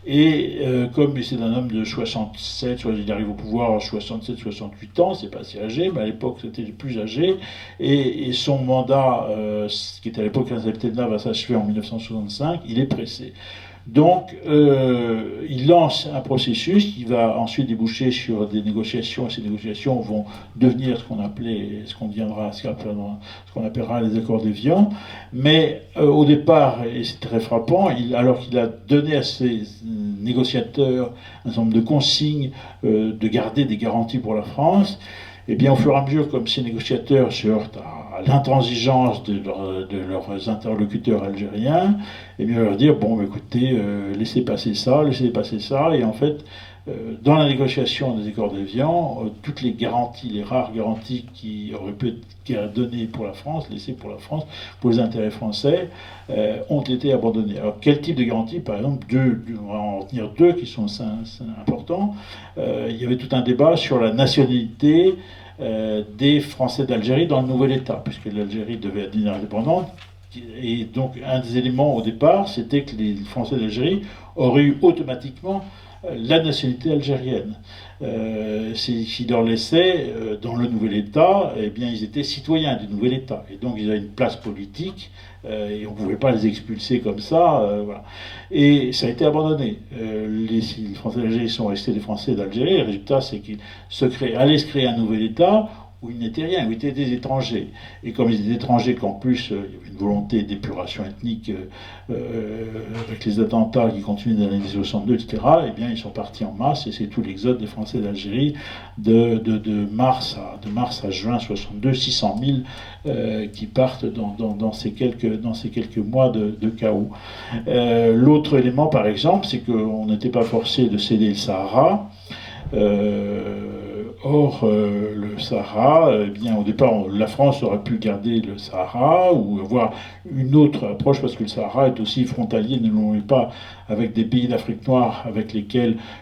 Et comme c'est un homme de 67, soit il arrive au pouvoir à 67-68 ans, c'est pas assez âgé, mais à l'époque c'était plus âgé, et son mandat, qui était à l'époque un septennat, va s'achever en 1965, il est pressé. Donc, il lance un processus qui va ensuite déboucher sur des négociations, et ces négociations vont devenir ce qu'on appellera les accords d'Évian. Mais au départ, et c'est très frappant, alors qu'il a donné à ses négociateurs un certain nombre de consignes de garder des garanties pour la France, et bien au fur et à mesure, comme ces négociateurs se heurtent à l'intransigeance de leurs interlocuteurs algériens, et bien leur dire bon, écoutez, laissez passer ça, et en fait, dans la négociation des accords d'Évian, toutes les garanties, les rares garanties qui auraient pu être données pour la France, laissées pour la France, pour les intérêts français, ont été abandonnées. Alors, quel type de garantie? Par exemple, on va en retenir deux qui sont importants. Il y avait tout un débat sur la nationalité des Français d'Algérie dans le nouvel État, puisque l'Algérie devait être indépendante. Et donc, un des éléments au départ, c'était que les Français d'Algérie auraient eu automatiquement la nationalité algérienne. S'ils leur laissaient, dans le nouvel État, eh bien, ils étales citoyens du nouvel État. Et donc, ils avaient une place politique, et on ne pouvait pas les expulser comme ça. Voilà. Et ça a été abandonné. Les Français d'Algérie sont restés des Français d'Algérie. Le résultat, c'est qu'ils allaient se créer un nouvel État, où ils n'étaient rien, où ils étaient des étrangers. Et comme ils étaient étrangers, qu'en plus, il y avait une volonté d'épuration ethnique avec les attentats qui continuent dans les années 62, etc., eh bien, ils sont partis en masse, et c'est tout l'exode des Français d'Algérie de mars à juin 62, 600 000 qui partent dans ces quelques mois de chaos. L'autre élément, par exemple, c'est qu'on n'était pas forcé de céder le Sahara. Or, le Sahara, eh bien, au départ, la France aurait pu garder le Sahara ou avoir une autre approche, parce que le Sahara est aussi frontalier, ne l'oublions pas, avec des pays d'Afrique noire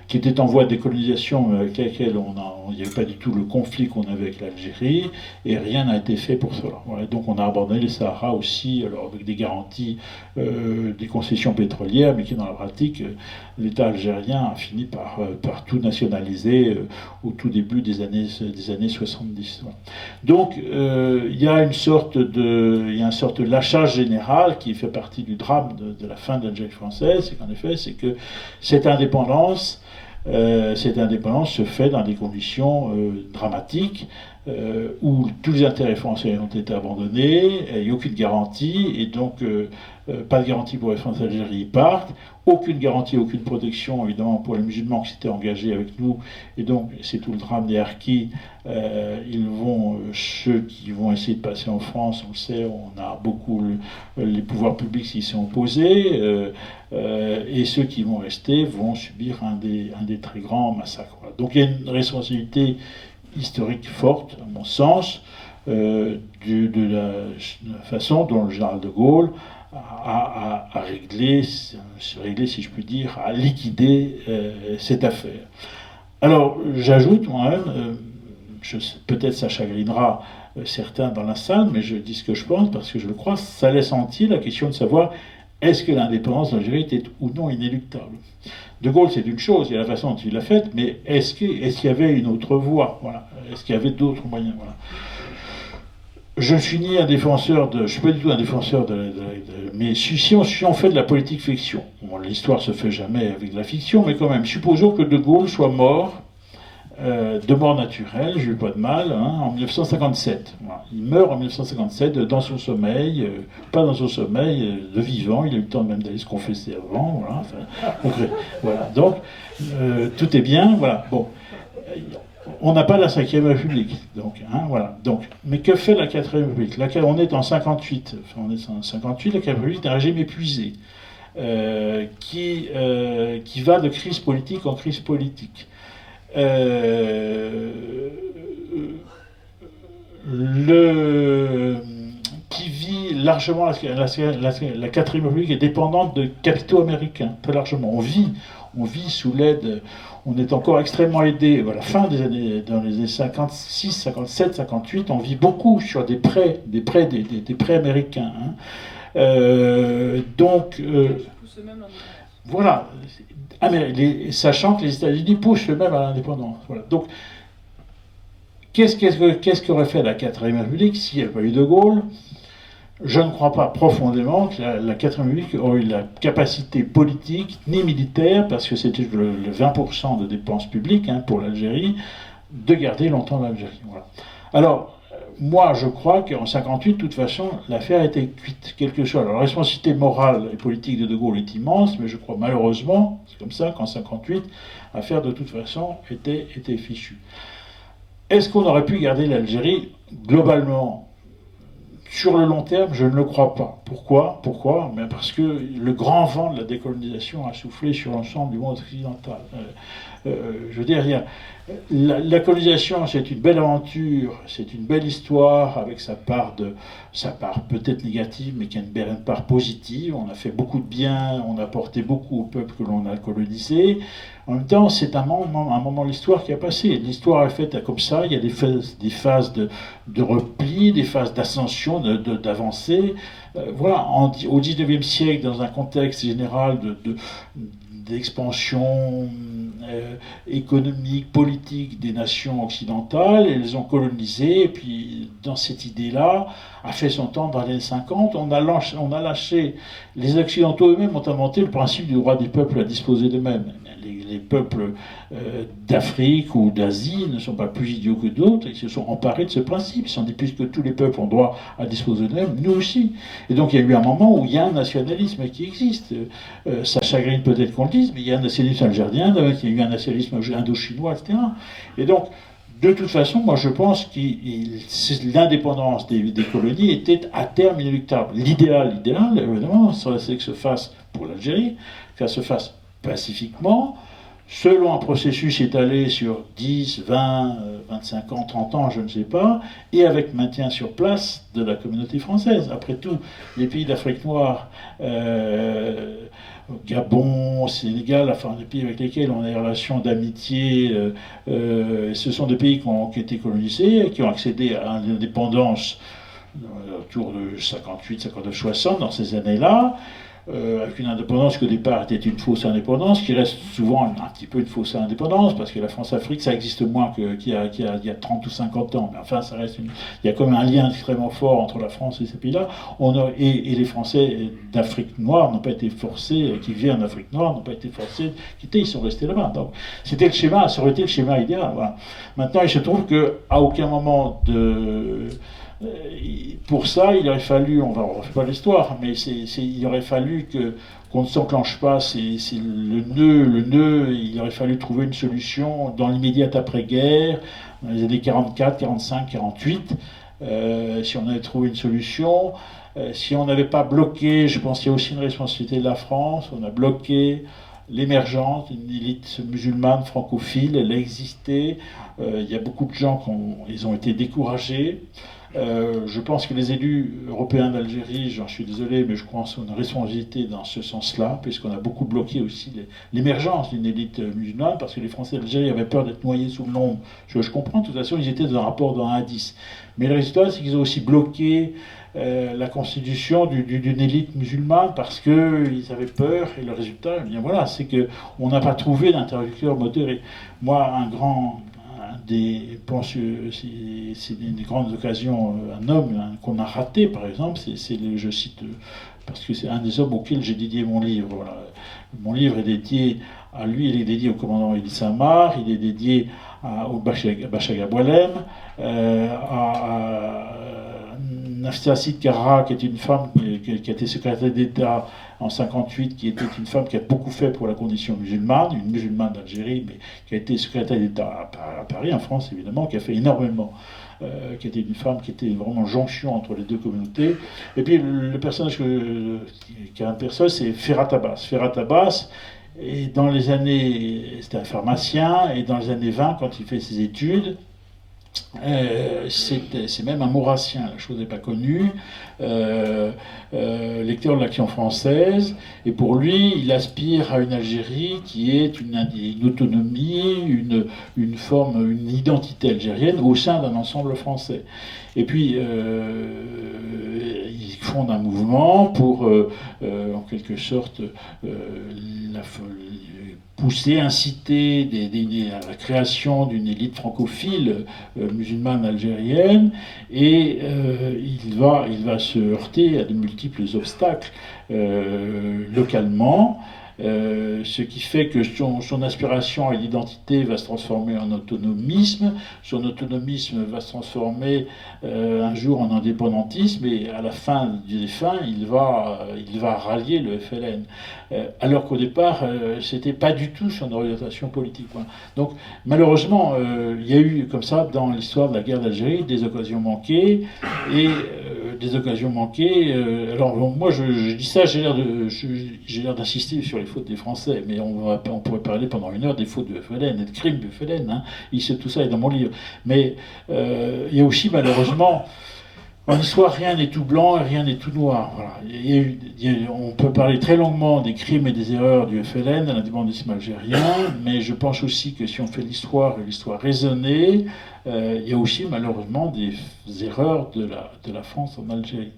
qui étaient en voie de décolonisation, mais avec lesquels il n'y avait pas du tout le conflit qu'on avait avec l'Algérie, et rien n'a été fait pour cela. Voilà, donc on a abandonné le Sahara aussi, alors avec des garanties, des concessions pétrolières, mais qui dans la pratique, l'État algérien a fini par tout nationaliser au tout début des années 70. Voilà. Donc il y a une sorte de lâchage général qui fait partie du drame de la fin de l'Algérie française, c'est qu'en effet, c'est que cette indépendance se fait dans des conditions dramatiques, où tous les intérêts français ont été abandonnés, il n'y a aucune garantie, et donc pas de garantie pour les Français d'Algérie, ils partent, aucune garantie, aucune protection, évidemment, pour les musulmans qui s'étaient engagés avec nous, et donc c'est tout le drame des harkis. Ceux qui vont essayer de passer en France, on le sait, on a beaucoup les pouvoirs publics qui s'y sont opposés, et ceux qui vont rester vont subir un des très grands massacres. Voilà. Donc il y a une responsabilité historique forte, à mon sens, de la façon dont le général de Gaulle a réglé, si je puis dire, à liquider cette affaire. Alors, j'ajoute moi-même, peut-être ça chagrinera certains dans la salle, mais je dis ce que je pense parce que je le crois, ça laisse entier la question de savoir est-ce que l'indépendance d'Algérie était ou non inéluctable. De Gaulle, c'est une chose, il y a la façon dont il l'a faite, mais est-ce qu'il y avait une autre voie? Voilà. Est-ce qu'il y avait d'autres moyens? Voilà. Je suis ni un défenseur je suis pas du tout un défenseur mais si on fait de la politique fiction, bon, l'histoire se fait jamais avec de la fiction, mais quand même, supposons que De Gaulle soit mort de mort naturelle, j'ai eu pas de mal, en 1957. Voilà. Il meurt en 1957 dans son sommeil, pas dans son sommeil, de vivant, il a eu le temps même d'aller se confesser avant, voilà. Enfin, voilà. Donc, tout est bien, voilà. Bon. On n'a pas la 5e République, donc, voilà. Donc, mais que fait la 4e République? On est en 58, la 4e République est un régime épuisé, qui va de crise politique en crise politique. Qui vit largement, la 4e République est dépendante de capitaux américains, très largement. On vit sous l'aide, on est encore extrêmement aidé. À la fin des années, dans les années 56, 57, 58, on vit beaucoup sur des prêts américains. Voilà. Sachant que les États-Unis poussent eux-mêmes à l'indépendance. Voilà. Donc, qu'est-ce qu'aurait fait la 4e République s'il n'y avait pas eu De Gaulle? Je ne crois pas profondément que la 4e République aurait eu la capacité politique ni militaire, parce que c'était le 20% de dépenses publiques pour l'Algérie, de garder longtemps l'Algérie. Voilà. Alors, moi, je crois qu'en 58, de toute façon, l'affaire était cuite, quelque chose. Alors, la responsabilité morale et politique de Gaulle est immense, mais je crois malheureusement, c'est comme ça qu'en 58, l'affaire de toute façon était fichue. Est-ce qu'on aurait pu garder l'Algérie globalement? Sur le long terme, je ne le crois pas. Pourquoi? Mais parce que le grand vent de la décolonisation a soufflé sur l'ensemble du monde occidental. Je veux dire, la colonisation, c'est une belle aventure, c'est une belle histoire avec sa part peut-être négative, mais qui a une part positive. On a fait beaucoup de bien, on a apporté beaucoup au peuple que l'on a colonisé. En même temps, c'est un moment de l'histoire qui a passé. L'histoire est faite comme ça. Il y a des phases de repli, des phases d'ascension, d'avancée. Voilà, au XIXe siècle, dans un contexte général d'expansion économique, politique des nations occidentales, elles ont colonisé, et puis dans cette idée-là, a fait son temps dans les années 50, on a lâché, les Occidentaux eux-mêmes ont inventé le principe du droit des peuples à disposer d'eux-mêmes. Les peuples d'Afrique ou d'Asie ne sont pas plus idiots que d'autres, ils se sont emparés de ce principe, ils se sont dit, puisque tous les peuples ont droit à disposer d'eux-mêmes, nous aussi. Et donc il y a eu un moment où il y a un nationalisme qui existe. Ça chagrine peut-être qu'on le dise, mais il y a un nationalisme algérien, il y a eu un nationalisme indo-chinois, etc. Et donc, de toute façon, moi je pense que l'indépendance des colonies était à terme inéluctable. L'idéal, évidemment, c'est que se fasse pour l'Algérie, que ça se fasse pacifiquement, selon un processus étalé sur 10, 20, 25 ans, 30 ans, je ne sais pas, et avec maintien sur place de la communauté française. Après tout, les pays d'Afrique noire, Gabon, Sénégal, enfin des pays avec lesquels on a des relations d'amitié, ce sont des pays qui ont été colonisés, qui ont accédé à l'indépendance autour de 58, 59, 60, dans ces années-là, avec une indépendance qui au départ était une fausse indépendance, qui reste souvent un petit peu une fausse indépendance, parce que la France-Afrique, ça existe moins qu'il y a 30 ou 50 ans. Mais enfin, ça reste il y a quand même un lien extrêmement fort entre la France et ces pays-là. Et les Français d'Afrique noire n'ont pas été forcés, qui vivaient en Afrique noire, n'ont pas été forcés de quitter, ils sont restés là-bas. Donc, c'était le schéma, ça aurait été le schéma idéal. Voilà. Maintenant, il se trouve qu'à aucun moment pour ça, il aurait fallu, on ne refait pas l'histoire, mais il aurait fallu qu'on ne s'enclenche pas, c'est le nœud, il aurait fallu trouver une solution dans l'immédiate après-guerre, dans les années 44, 45, 48, si on avait trouvé une solution, si on n'avait pas bloqué, je pense qu'il y a aussi une responsabilité de la France, on a bloqué l'émergence d'une élite musulmane francophile, elle a existé, il y a beaucoup de gens ils ont été découragés. Je pense que les élus européens d'Algérie, j'en suis désolé, mais je crois qu'ils ont une responsabilité dans ce sens-là, puisqu'on a beaucoup bloqué aussi l'émergence d'une élite musulmane, parce que les Français d'Algérie avaient peur d'être noyés sous le nombre. Je comprends, de toute façon, ils étaient dans un rapport de 1 à 10. Mais le résultat, c'est qu'ils ont aussi bloqué la constitution d'une élite musulmane, parce qu'ils avaient peur, et le résultat, eh bien voilà, c'est qu'on n'a pas trouvé d'interlocuteur modéré. Moi, c'est des grandes occasions, un homme qu'on a raté, par exemple, je cite, parce que c'est un des hommes auxquels j'ai dédié mon livre. Voilà. Mon livre est dédié à lui, il est dédié au commandant Elie Samar, il est dédié au Bachaga Boualem, à Nafsia Sid Karra, qui est une femme qui a été secrétaire d'État en 58, qui était une femme qui a beaucoup fait pour la condition musulmane, une musulmane d'Algérie, mais qui a été secrétaire d'État à Paris, en France évidemment, qui a fait énormément, qui était une femme qui était vraiment jonction entre les deux communautés. Et puis le personnage qui a un personnage, c'est Ferhat Abbas. Ferhat Abbas, et dans les années, c'était un pharmacien, et dans les années 20, quand il fait ses études, c'est même un maurassien, la chose n'est pas connue, lecteur de l'Action française, et pour lui, il aspire à une Algérie qui est une autonomie, une forme, une identité algérienne au sein d'un ensemble français. Et puis, il fonde un mouvement pour, en quelque sorte, pousser, inciter à la création d'une élite francophile musulmane algérienne, et il va se heurter à de multiples obstacles localement. Ce qui fait que son aspiration à l'identité va se transformer en autonomisme, son autonomisme va se transformer un jour en indépendantisme, et à la fin des fins, il va rallier le FLN. Alors qu'au départ, c'était pas du tout son orientation politique. Donc malheureusement, il y a eu comme ça dans l'histoire de la guerre d'Algérie des occasions manquées, et des occasions manquées. Alors bon, moi je dis ça, j'ai l'air d'insister sur les fautes des Français, mais on pourrait parler pendant une heure des fautes de FLN et de crimes de FLN. Hein. Tout ça est dans mon livre. Mais il y a aussi malheureusement, en histoire, rien n'est tout blanc et rien n'est tout noir. Voilà. On peut parler très longuement des crimes et des erreurs du FLN, de l'indépendantisme algérien, mais je pense aussi que si on fait l'histoire et l'histoire raisonnée, il y a aussi malheureusement des erreurs de la France en Algérie.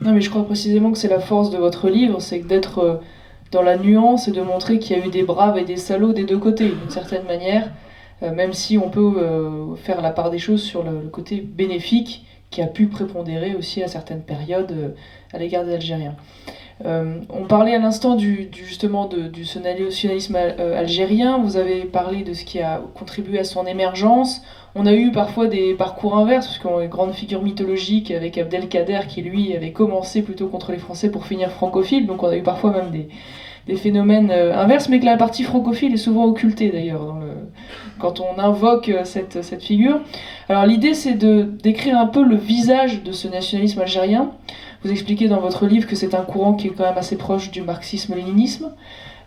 Non, mais je crois précisément que c'est la force de votre livre, c'est d'être dans la nuance et de montrer qu'il y a eu des braves et des salauds des deux côtés, d'une certaine manière. Même si on peut faire la part des choses sur le côté bénéfique qui a pu prépondérer aussi à certaines périodes à l'égard des Algériens. On parlait à l'instant justement du nationalisme algérien, vous avez parlé de ce qui a contribué à son émergence. On a eu parfois des parcours inverses, parce qu'on a une grande figure mythologique avec Abdelkader qui lui avait commencé plutôt contre les Français pour finir francophile, donc on a eu parfois même des phénomènes inverses, mais que la partie francophile est souvent occultée d'ailleurs quand on invoque cette figure. Alors l'idée c'est de décrire un peu le visage de ce nationalisme algérien. Vous expliquez dans votre livre que c'est un courant qui est quand même assez proche du marxisme-léninisme.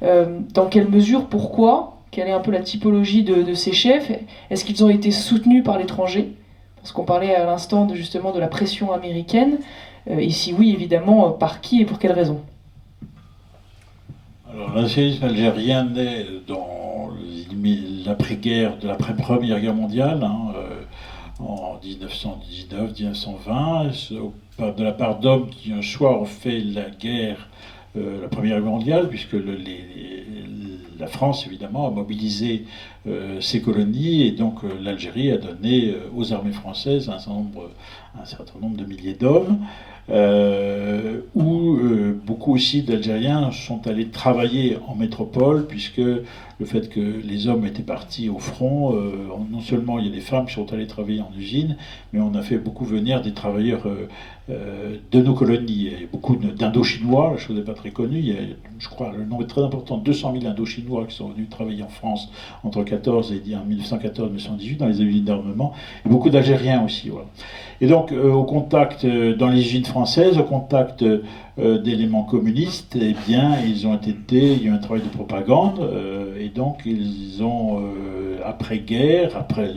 Dans quelle mesure, pourquoi, quelle est un peu la typologie de ces chefs? Est-ce qu'ils ont été soutenus par l'étranger? Parce qu'on parlait à l'instant justement de la pression américaine. Et si oui, évidemment, par qui et pour quelles raisons? Alors, le nationalisme algérien naît dans l'après-guerre, de l'après-première guerre mondiale, en 1919-1920, de la part d'hommes qui un soir ont fait la guerre, la première guerre mondiale, puisque la France, évidemment, a mobilisé ses colonies, et donc l'Algérie a donné aux armées françaises un certain nombre de milliers d'hommes. Où beaucoup aussi d'Algériens sont allés travailler en métropole, puisque le fait que les hommes étaient partis au front, non seulement il y a des femmes qui sont allées travailler en usine, mais on a fait beaucoup venir des travailleurs de nos colonies. Il y a beaucoup d'Indochinois, la chose n'est pas très connue, il y a, je crois, le nombre est très important, 200 000 Indochinois qui sont venus travailler en France entre 1914 et 1918 dans les usines d'armement, et beaucoup d'Algériens aussi. Voilà. Et donc, au contact, dans les usines françaises, au contact d'éléments communistes, eh bien, il y a eu un travail de propagande, et donc ils ont, après-guerre, après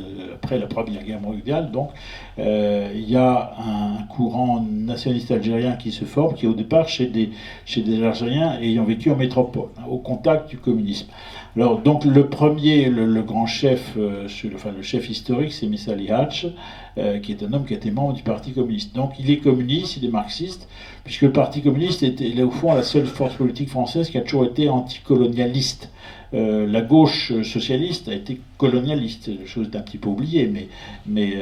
la Première Guerre mondiale, donc, il y a un courant nationaliste algérien qui se forme, qui est au départ chez des Algériens ayant vécu en métropole, au contact du communisme. Alors, donc, le premier, le grand chef, le chef historique, c'est Messa Lihatch, qui est un homme qui était membre du Parti communiste. Donc, il est communiste, il est marxiste, puisque le Parti communiste était, au fond, la seule force politique française qui a toujours été anticolonialiste. La gauche socialiste a été colonialiste, chose d'un petit peu oubliée, mais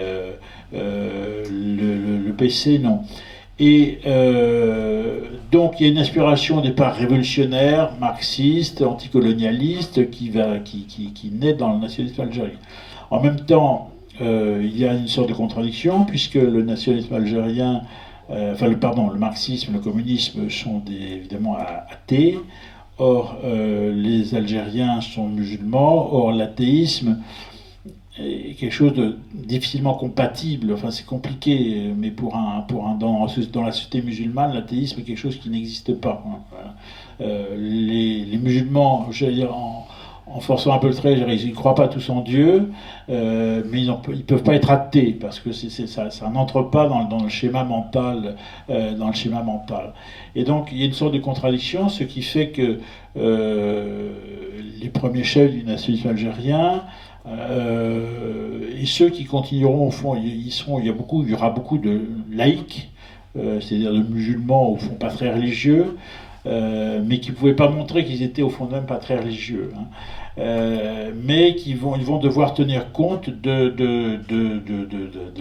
le PC, non. Et donc il y a une inspiration au départ révolutionnaire, marxiste, anticolonialiste qui naît dans le nationalisme algérien. En même temps, il y a une sorte de contradiction, puisque le nationalisme algérien, le marxisme, le communisme sont évidemment athées. Or, les Algériens sont musulmans. Or, l'athéisme est quelque chose de difficilement compatible. Enfin, c'est compliqué, mais dans la société musulmane, l'athéisme est quelque chose qui n'existe pas. Les musulmans, j'allais dire, en forçant un peu le trait, ils ne croient pas tous en Dieu, mais ils ne peuvent pas être athées, parce que ça n'entre pas dans le schéma mental. Et donc, il y a une sorte de contradiction, ce qui fait que les premiers chefs du nationalisme algérien, et ceux qui continueront, au fond, il y aura beaucoup de laïcs, c'est-à-dire de musulmans, au fond, pas très religieux, mais qui ne pouvaient pas montrer qu'ils étaient, au fond, même pas très religieux. Mais ils vont devoir tenir compte de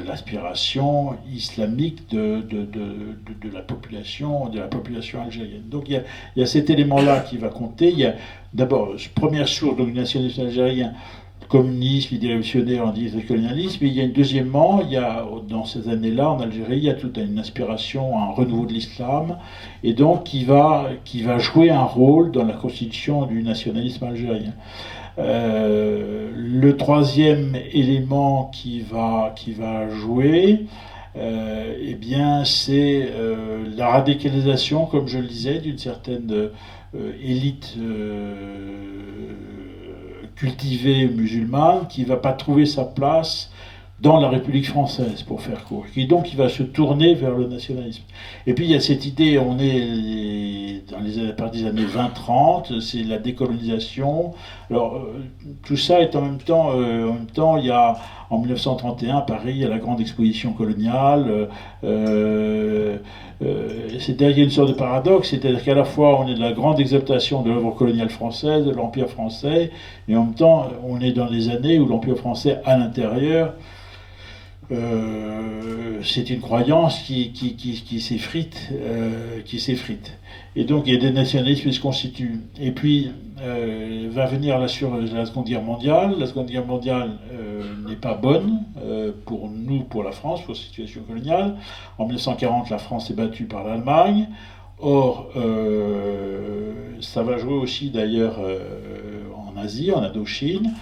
l'aspiration islamique de la population algérienne. Donc il y a cet élément-là qui va compter. Il y a d'abord, première source du nationalisme algérien, communisme, idée révolutionnaire, anti-colonialisme, et il y a deuxièmement, dans ces années-là, en Algérie, il y a toute une inspiration, un renouveau de l'islam, et donc qui va jouer un rôle dans la constitution du nationalisme algérien. Le troisième élément qui va jouer, eh bien, c'est la radicalisation, comme je le disais, d'une certaine élite cultivée musulmane qui ne va pas trouver sa place dans la République française, pour faire court. Et donc, il va se tourner vers le nationalisme. Et puis, il y a cette idée, on est à partir des années 20-30, c'est la décolonisation. Alors, tout ça est en même temps, il y a, en 1931, à Paris, il y a la grande exposition coloniale. C'est-à-dire qu'il y a une sorte de paradoxe, c'est-à-dire qu'à la fois, on est de la grande exaltation de l'œuvre coloniale française, de l'Empire français, et en même temps, on est dans les années où l'Empire français, à l'intérieur, c'est une croyance qui s'effrite, Et donc il y a des nationalismes qui se constituent. Et puis va venir la Seconde Guerre mondiale. La Seconde Guerre mondiale n'est pas bonne pour nous, pour la France, pour la situation coloniale. En 1940, la France est battue par l'Allemagne. Or, ça va jouer aussi d'ailleurs en Asie, en Indochine.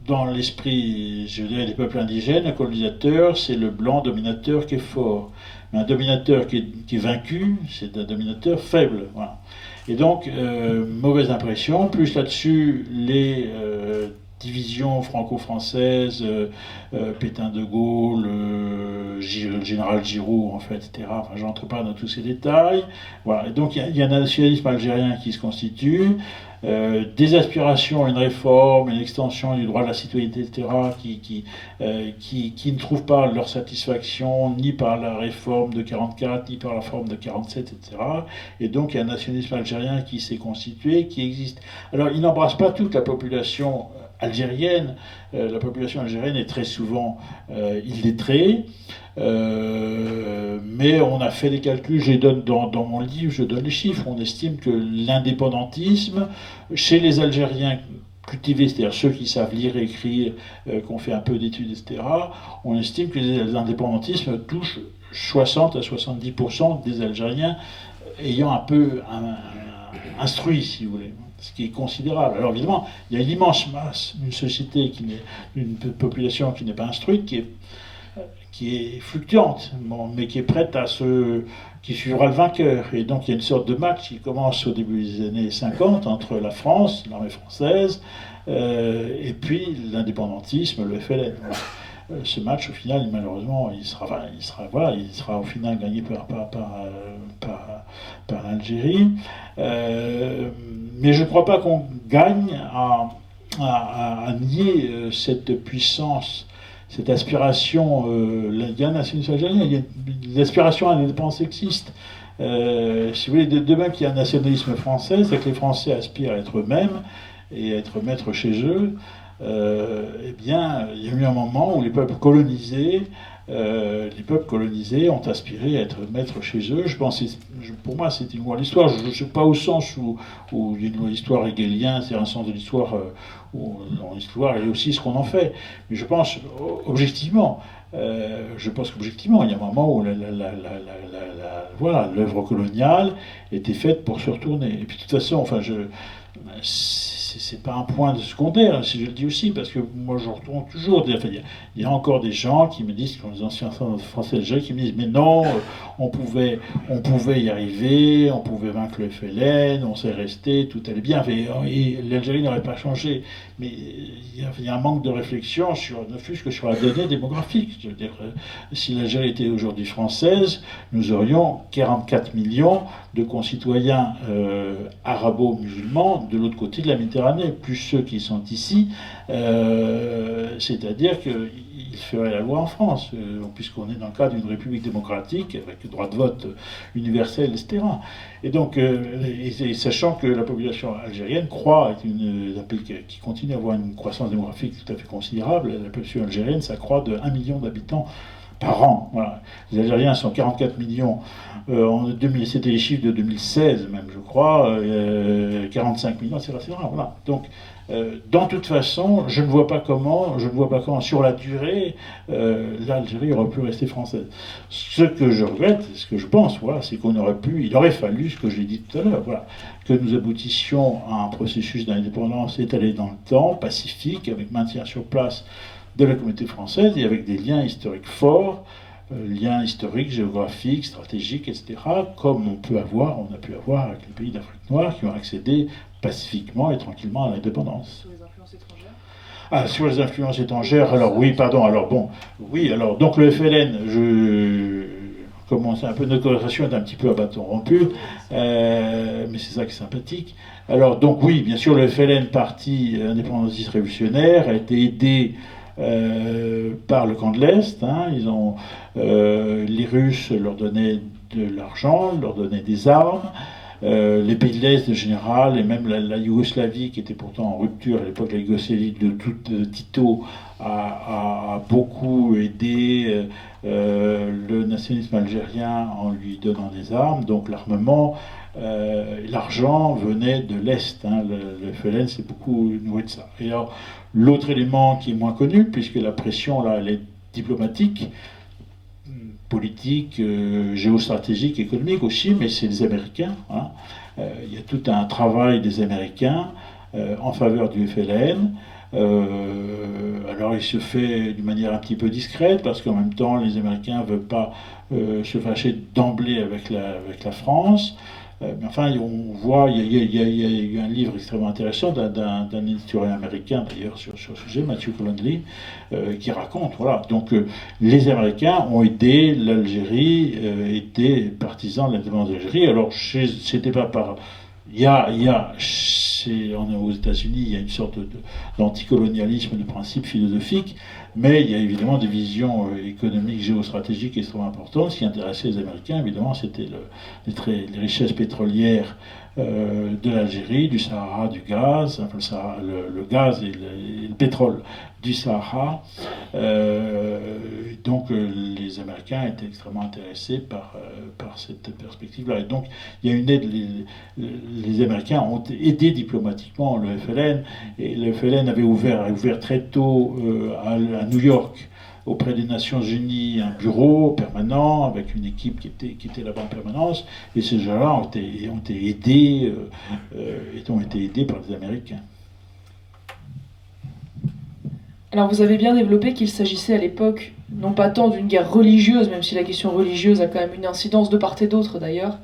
Dans l'esprit, je dirais, des peuples indigènes, un colonisateur, c'est le blanc dominateur qui est fort. Mais un dominateur qui est vaincu, c'est un dominateur faible. Voilà. Et donc, mauvaise impression. Plus là-dessus, les divisions franco-françaises, Pétain de Gaulle, le général Giraud, en fait, etc. Enfin, je n'entre pas dans tous ces détails. Voilà. Et donc, il y a un nationalisme algérien qui se constitue. Des aspirations à une réforme, une extension du droit de la citoyenneté, etc., qui ne trouvent pas leur satisfaction ni par la réforme de 44, ni par la réforme de 47, etc. Et donc il y a un nationalisme algérien qui s'est constitué, qui existe. Alors il n'embrasse pas toute la population algérienne. La population algérienne est très souvent illettrée. Mais on a fait des calculs, je les donne dans mon livre, je donne les chiffres. On estime que l'indépendantisme, chez les Algériens cultivés, c'est-à-dire ceux qui savent lire, écrire, qui ont fait un peu d'études, etc., on estime que l'indépendantisme touche 60 à 70% des Algériens ayant un peu instruit, si vous voulez. Ce qui est considérable. Alors évidemment, il y a une immense masse, une société, une population qui n'est pas instruite, qui est fluctuante, mais qui est prête qui suivra le vainqueur. Et donc il y a une sorte de match qui commence au début des années 50 entre la France, l'armée française, et puis l'indépendantisme, le FLN. Ce match, au final, malheureusement, il sera au final gagné par l'Algérie. Mais je ne crois pas qu'on gagne à nier cette puissance, cette aspiration. Il y a un nationalisme algérien, il y a l'aspiration à l'indépendance existe. Si vous voulez, de même qu'il y a un nationalisme français, c'est que les Français aspirent à être eux-mêmes et à être maîtres chez eux. Eh bien, il y a eu un moment où les peuples colonisés ont aspiré à être maîtres chez eux. Pour moi, c'est une loi de l'histoire. Je ne sais pas au sens où il y a une loi de l'histoire hégélien, c'est un sens de l'histoire où dans l'histoire il y a aussi ce qu'on en fait. Mais je pense objectivement, il y a un moment où l'œuvre coloniale était faite pour se retourner. Et puis de toute façon, c'est pas un point de secondaire, si je le dis aussi, parce que moi je retourne toujours. Il y a encore des gens qui me disent, comme les anciens Français d'Algérie, qui me disent mais non, on pouvait y arriver, on pouvait vaincre le FLN, on s'est resté, tout allait bien, et l'Algérie n'aurait pas changé. Mais il y a un manque de réflexion ne fût-ce que sur la donnée démographique. Je veux dire, si l'Algérie était aujourd'hui française, nous aurions 44 millions de concitoyens arabo-musulmans de l'autre côté de la Méditerranée, plus ceux qui sont ici, c'est-à-dire qu'ils feraient la loi en France, puisqu'on est dans le cadre d'une république démocratique, avec le droit de vote universel, etc. Et donc, sachant que la population algérienne croît, est un pays qui continue à avoir une croissance démographique tout à fait considérable, la population algérienne, ça croît de 1 million d'habitants par an. Voilà. Les Algériens sont 44 millions. C'était les chiffres de 2016 même, je crois. 45 millions, c'est rare. Voilà. Donc, dans toute façon, je ne vois pas comment, sur la durée, l'Algérie aurait pu rester française. Ce que je regrette, ce que je pense, c'est il aurait fallu, ce que j'ai dit tout à l'heure, que nous aboutissions à un processus d'indépendance étalé dans le temps, pacifique, avec maintien sur place de la communauté française et avec des liens historiques forts, liens historiques, géographiques, stratégiques, etc., comme on a pu avoir avec les pays d'Afrique noire qui ont accédé pacifiquement et tranquillement à l'indépendance. Sur les influences étrangères. Ah, sur les influences étrangères, alors oui, pardon, alors bon, oui, alors donc le FLN, commence un peu, notre conversation est un petit peu à bâton rompu, mais c'est ça qui est sympathique. Alors donc oui, bien sûr, le FLN, parti indépendantiste révolutionnaire, a été aidé par le camp de l'Est. Hein. Les Russes leur donnaient de l'argent, leur donnaient des armes. Les pays de l'Est en général, et même la Yougoslavie, qui était pourtant en rupture à l'époque, la Yougoslavie de Tito, a beaucoup aidé le nationalisme algérien en lui donnant des armes. Donc l'armement, l'argent venait de l'Est. Hein. Le FLN s'est beaucoup nourri de ça. Et alors, l'autre élément qui est moins connu, puisque la pression, là, elle est diplomatique, politique, géostratégique, économique aussi, mais c'est les Américains. Hein. Il y a tout un travail des Américains en faveur du FLN. Alors il se fait d'une manière un petit peu discrète, parce qu'en même temps, les Américains ne veulent pas se fâcher d'emblée avec la France. Mais enfin, on voit, il y a eu un livre extrêmement intéressant d'un historien américain, d'ailleurs, sur ce sujet, Matthew Conley, qui raconte, voilà. Donc, les Américains ont aidé l'Algérie, étaient partisans de l'indépendance d'Algérie. Alors, c'était pas par... aux États-Unis, il y a une sorte d'anticolonialisme de principe philosophique, mais il y a évidemment des visions économiques, géostratégiques extrêmement importantes. Ce qui intéressait les Américains, évidemment, c'était les richesses pétrolières de l'Algérie, du Sahara, du gaz, enfin le gaz et le pétrole du Sahara. Donc les Américains étaient extrêmement intéressés par cette perspective-là. Et donc il y a une aide, les Américains ont aidé diplomatiquement le FLN, et le FLN avait ouvert très tôt à New York, auprès des Nations Unies, un bureau permanent avec une équipe qui était là-bas en permanence, et ces gens-là ont été aidés par les Américains. Alors vous avez bien développé qu'il s'agissait à l'époque non pas tant d'une guerre religieuse, même si la question religieuse a quand même une incidence de part et d'autre d'ailleurs,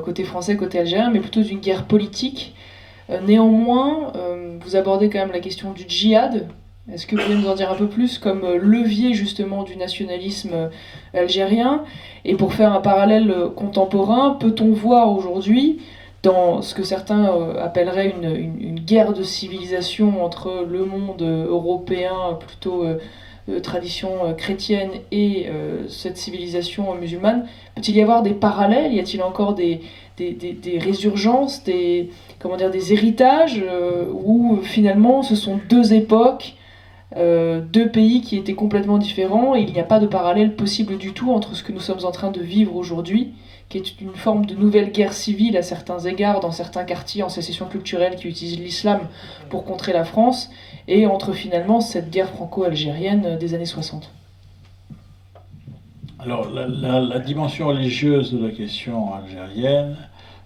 côté français, côté algérien, mais plutôt d'une guerre politique. Néanmoins, vous abordez quand même la question du djihad. Est-ce que vous pouvez nous en dire un peu plus comme levier justement du nationalisme algérien? Et pour faire un parallèle contemporain, peut-on voir aujourd'hui, dans ce que certains appelleraient une guerre de civilisation entre le monde européen, plutôt tradition chrétienne, et cette civilisation musulmane, peut-il y avoir des parallèles? Y a-t-il encore des résurgences, des héritages, où finalement ce sont deux époques, deux pays qui étaient complètement différents, et il n'y a pas de parallèle possible du tout entre ce que nous sommes en train de vivre aujourd'hui, qui est une forme de nouvelle guerre civile à certains égards, dans certains quartiers en sécession culturelle qui utilisent l'islam pour contrer la France, et entre finalement cette guerre franco-algérienne des années 60. Alors, la dimension religieuse de la question algérienne,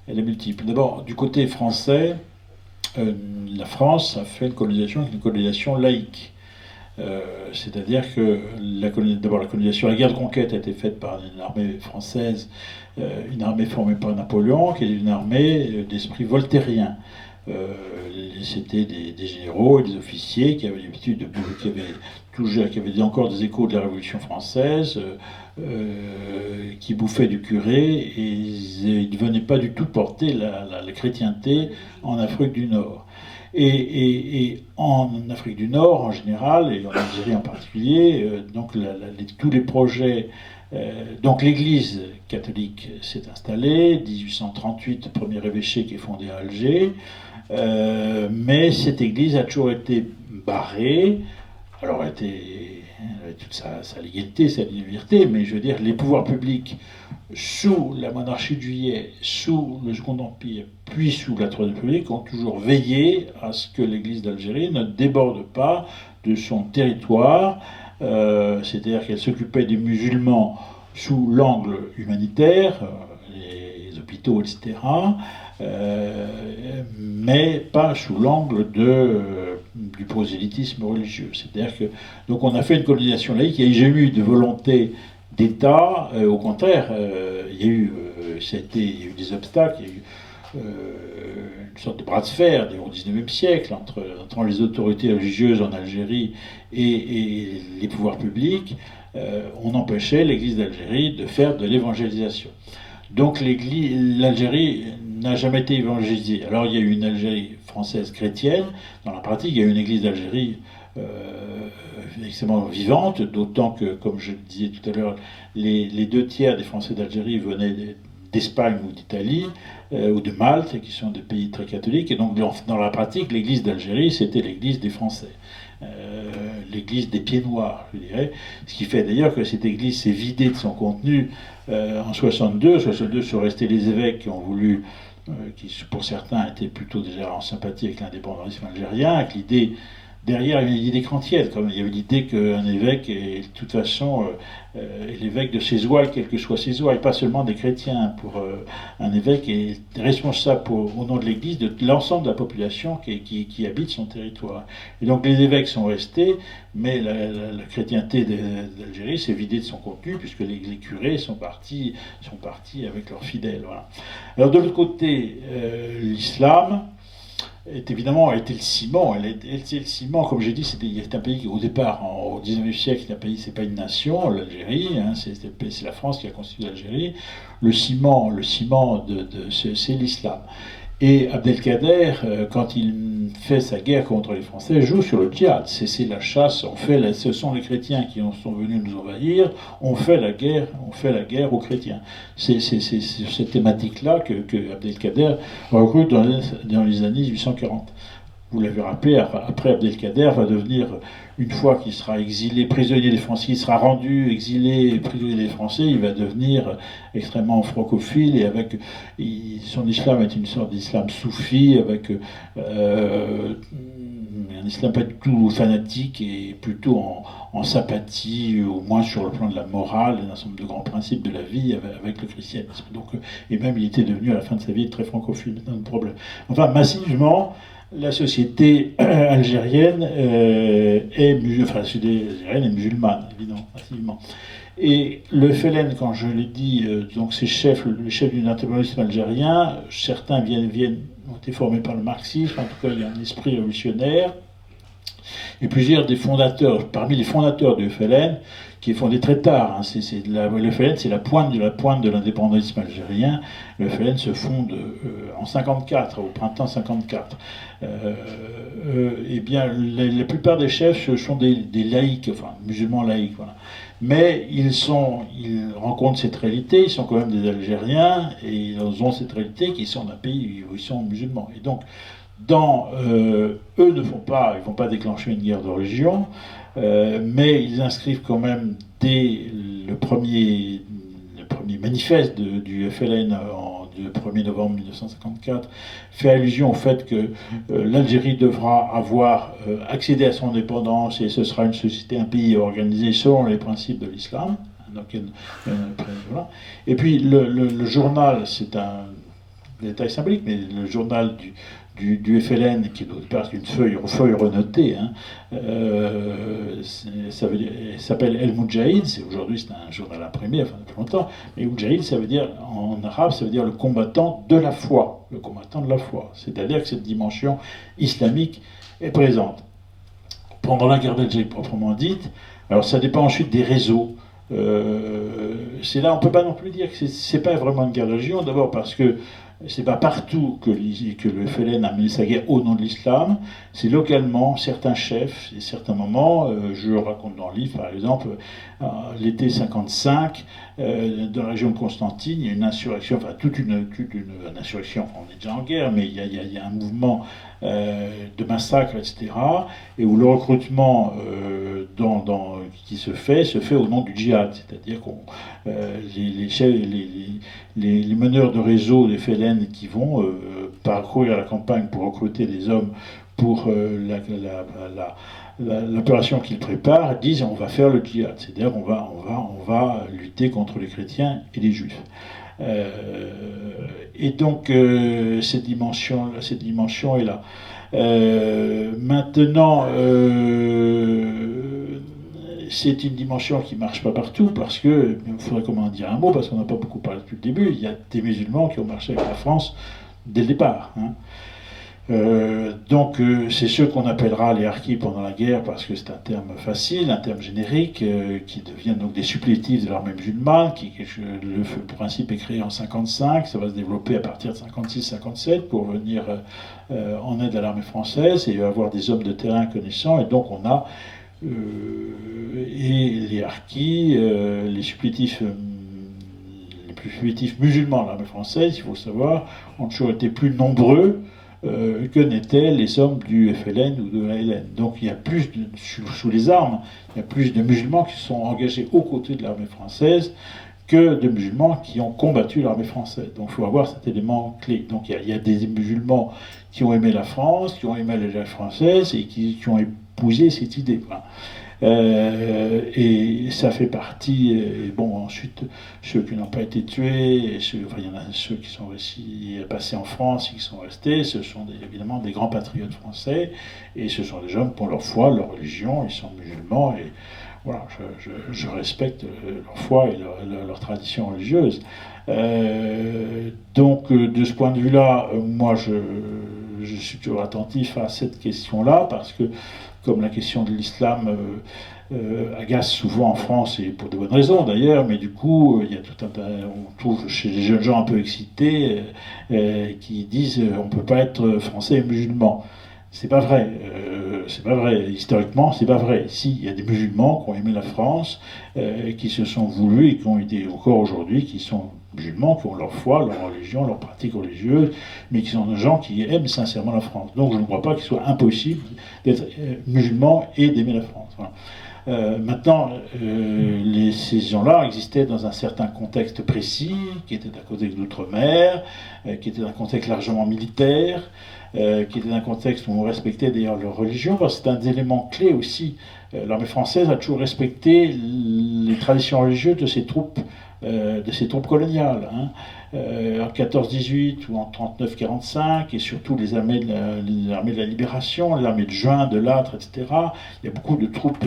elle est multiple. D'abord, du côté français, la France a fait une colonisation laïque. C'est-à-dire que d'abord la colonisation, la guerre de conquête a été faite par une armée française, une armée formée par Napoléon, qui est une armée d'esprit voltairien. C'était des généraux et des officiers qui avaient l'habitude qui avaient encore des échos de la Révolution française, qui bouffaient du curé, et ils ne venaient pas du tout porter la chrétienté en Afrique du Nord. Et en Afrique du Nord, en général, et en Algérie en particulier, tous les projets... donc l'Église catholique s'est installée, 1838, premier évêché qui est fondé à Alger, mais cette Église a toujours été barrée. Alors elle avait toute sa légalité, sa liberté, mais je veux dire, les pouvoirs publics, sous la monarchie de Juillet, sous le Second Empire, puis sous la Troisième République, ont toujours veillé à ce que l'Église d'Algérie ne déborde pas de son territoire, c'est-à-dire qu'elle s'occupait des musulmans sous l'angle humanitaire, les hôpitaux, etc., mais pas sous l'angle du prosélytisme religieux. C'est-à-dire que donc on a fait une colonisation laïque, il n'y a jamais eu de volonté d'État, au contraire, il y a eu, il y a eu des obstacles, il y a eu une sorte de bras de fer au XIXe siècle entre les autorités religieuses en Algérie et les pouvoirs publics. On empêchait l'Église d'Algérie de faire de l'évangélisation. Donc l'Algérie n'a jamais été évangélisée. Alors il y a eu une Algérie française chrétienne. Dans la pratique, il y a eu une Église d'Algérie extrêmement vivante, d'autant que, comme je le disais tout à l'heure, les 2 tiers des Français d'Algérie venaient d'Espagne ou d'Italie ou de Malte, qui sont des pays très catholiques. Et donc dans la pratique, l'Église d'Algérie, c'était l'Église des Français. L'église des pieds noirs, je dirais. Ce qui fait d'ailleurs que cette église s'est vidée de son contenu en 62. 62 sont restés les évêques qui ont voulu, qui pour certains étaient plutôt déjà en sympathie avec l'indépendantisme algérien, avec l'idée. Derrière, il y avait l'idée kantienne, comme il y avait l'idée qu'un évêque est de toute façon est l'évêque de ses ouailles, quel que soit ses ouailles, pas seulement des chrétiens. Pour un évêque est responsable au nom de l'Église de l'ensemble de la population qui habite son territoire. Et donc les évêques sont restés, mais la chrétienté d'Algérie s'est vidée de son contenu, puisque les curés sont partis avec leurs fidèles. Voilà. Alors de l'autre côté, l'islam est évidemment a été le ciment. Elle était le ciment, comme j'ai dit, c'est un pays qui, au départ, au XIXe siècle, c'est pas une nation, l'Algérie, hein, c'est la France qui a constitué l'Algérie. Le ciment, c'est l'islam. Et Abdelkader, quand il fait sa guerre contre les Français, joue sur le djihad. C'est la chasse. Ce sont les chrétiens qui sont venus nous envahir. On fait la guerre aux chrétiens. C'est sur cette thématique-là que Abdelkader recrute dans les années 1840. Vous l'avez rappelé, après Abdelkader va devenir, une fois qu'il sera exilé, prisonnier des Français, il sera rendu exilé, prisonnier des Français, il va devenir extrêmement francophile et son islam est une sorte d'islam soufi avec un islam pas du tout fanatique et plutôt en sympathie, au moins sur le plan de la morale, d'un certain nombre de grands principes de la vie avec le christianisme. Donc, et même il était devenu à la fin de sa vie très francophile, c'est un problème. Enfin, massivement, la société algérienne est musulmane, évidemment, massivement. Et le FLN, quand je l'ai dit, donc les chefs du nationalisme algérien, certains ont été formés par le marxisme, en tout cas il y a un esprit révolutionnaire, et plusieurs des fondateurs, parmi les fondateurs du FLN, qui est fondé très tard. Hein, le FLN, c'est la pointe de l'indépendantisme algérien. Le FLN se fonde en 54, au printemps 54. Eh bien, la plupart des chefs ce sont des laïcs, enfin musulmans laïcs. Voilà. Mais ils rencontrent cette réalité, ils sont quand même des Algériens, et ils ont cette réalité qu'ils sont d'un pays où ils sont musulmans. Et donc, eux ne vont pas déclencher une guerre de religion, mais ils inscrivent quand même dès le premier manifeste du FLN du 1er novembre 1954 fait allusion au fait que l'Algérie devra avoir accédé à son indépendance et ce sera un pays organisé selon les principes de l'islam. Donc, voilà. Et puis le journal, c'est un détail symbolique, mais le journal du FLN, qui est au départ une feuille renotée, hein, ça s'appelle El Moudjahid, aujourd'hui c'est un journal imprimé, enfin depuis longtemps, mais Moudjahid, ça veut dire, en arabe, ça veut dire le combattant de la foi, c'est-à-dire que cette dimension islamique est présente. Pendant la guerre d'Algérie proprement dite, alors ça dépend ensuite des réseaux. C'est là, on ne peut pas non plus dire que c'est pas vraiment une guerre de religion, d'abord parce que c'est pas partout que le FLN a mené sa guerre au nom de l'islam, c'est localement, certains chefs, et certains moments, je le raconte dans le livre par exemple, l'été 55, dans la région de Constantine, il y a une insurrection, enfin toute une insurrection, on est déjà en guerre, mais il y a un mouvement de massacre, etc., et où le recrutement qui se fait au nom du djihad, c'est-à-dire que les meneurs de réseau des FLN qui vont parcourir la campagne pour recruter des hommes pour l'opération qu'ils préparent, disent on va faire le djihad, c'est-à-dire on va lutter contre les chrétiens et les juifs. Et donc cette dimension est là. Maintenant, c'est une dimension qui ne marche pas partout parce que, il faudrait comment dire un mot, parce qu'on n'a pas beaucoup parlé depuis le début, il y a des musulmans qui ont marché avec la France dès le départ. Hein. Donc c'est ceux qu'on appellera les harkis pendant la guerre parce que c'est un terme facile, un terme générique qui deviennent donc des supplétifs de l'armée musulmane. Le principe est créé en 55, ça va se développer à partir de 56-57 pour venir en aide à l'armée française et avoir des hommes de terrain connaissants. Et donc on a et les harkis, les supplétifs musulmans de l'armée française, il faut savoir, ont toujours été plus nombreux que n'étaient les hommes du FLN ou de l'ALN. Donc il y a plus, sous les armes, il y a plus de musulmans qui sont engagés aux côtés de l'armée française que de musulmans qui ont combattu l'armée française. Donc il faut avoir cet élément clé. Donc il y a des musulmans qui ont aimé la France, qui ont aimé la française et qui ont épousé cette idée. Voilà. Et ça fait partie, et bon, ensuite, ceux qui n'ont pas été tués, il y en a ceux qui sont passés en France et qui sont restés, ce sont évidemment des grands patriotes français, et ce sont des gens pour leur foi, leur religion, ils sont musulmans, et voilà, je respecte leur foi et leur tradition religieuse. Donc, de ce point de vue-là, moi, je suis toujours attentif à cette question-là, parce que comme la question de l'islam agace souvent en France, et pour de bonnes raisons d'ailleurs, mais du coup, il y a tout on trouve chez les jeunes gens un peu excités qui disent on ne peut pas être français et musulman. C'est pas vrai. C'est pas vrai. Historiquement, c'est pas vrai. Si, il y a des musulmans qui ont aimé la France, qui se sont voulus et qui ont été encore aujourd'hui, qui sont musulmans, qui ont leur foi, leur religion, leur pratique religieuse, mais qui sont des gens qui aiment sincèrement la France. Donc je ne crois pas qu'il soit impossible d'être musulman et d'aimer la France. Voilà. Maintenant, ces gens-là existaient dans un certain contexte précis, qui était un contexte d'outre-mer, qui était un contexte largement militaire, qui était un contexte où on respectait d'ailleurs leur religion, parce que c'est un des éléments clés aussi. L'armée française a toujours respecté les traditions religieuses de ses troupes coloniales. Hein. En 14-18 ou en 39-45, et surtout les armées de la libération, les armées de Juin, de Lattre, etc. Il y a beaucoup de troupes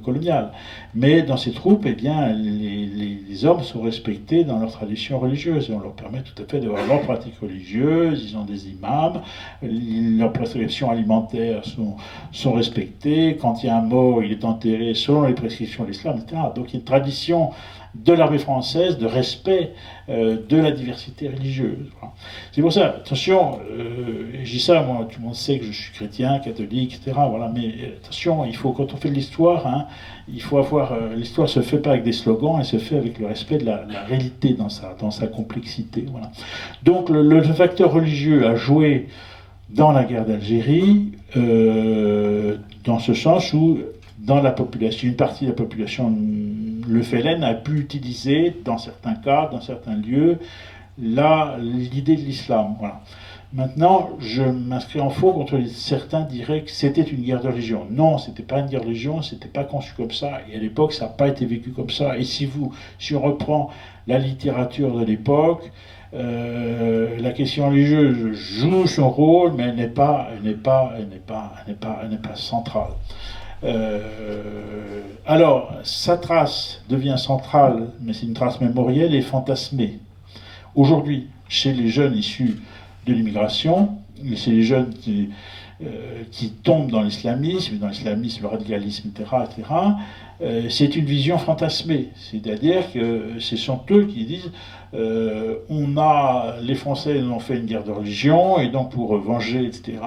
coloniales. Mais dans ces troupes, eh bien, les hommes sont respectés dans leur tradition religieuse, et on leur permet tout à fait d'avoir leur pratique religieuse, ils ont des imams, leurs prescriptions alimentaires sont respectées, quand il y a un mort, il est enterré selon les prescriptions de l'islam, etc. Donc il y a une tradition de l'armée française, de respect de la diversité religieuse. Voilà. C'est pour ça, attention, je dis ça, moi, tout le monde sait que je suis chrétien, catholique, etc. Voilà, mais attention, il faut, quand on fait de l'histoire, hein, il faut avoir, l'histoire se fait pas avec des slogans, elle se fait avec le respect de la réalité dans sa complexité. Voilà. Donc le facteur religieux a joué dans la guerre d'Algérie, dans ce sens où dans la population, une partie de la population, le FLN a pu utiliser, dans certains cas, dans certains lieux, l'idée de l'islam. Voilà. Maintenant, je m'inscris en faux contre certains diraient que c'était une guerre de religion. Non, c'était pas une guerre de religion, c'était pas conçu comme ça. Et à l'époque, ça n'a pas été vécu comme ça. Et si on reprend la littérature de l'époque, la question religieuse joue son rôle, mais elle n'est pas centrale. Alors, sa trace devient centrale, mais c'est une trace mémorielle et fantasmée. Aujourd'hui, chez les jeunes issus de l'immigration, chez les jeunes qui tombent dans l'islamisme, le radicalisme, etc., c'est une vision fantasmée. C'est-à-dire que ce sont eux qui disent les Français ont fait une guerre de religion, et donc pour venger, etc.,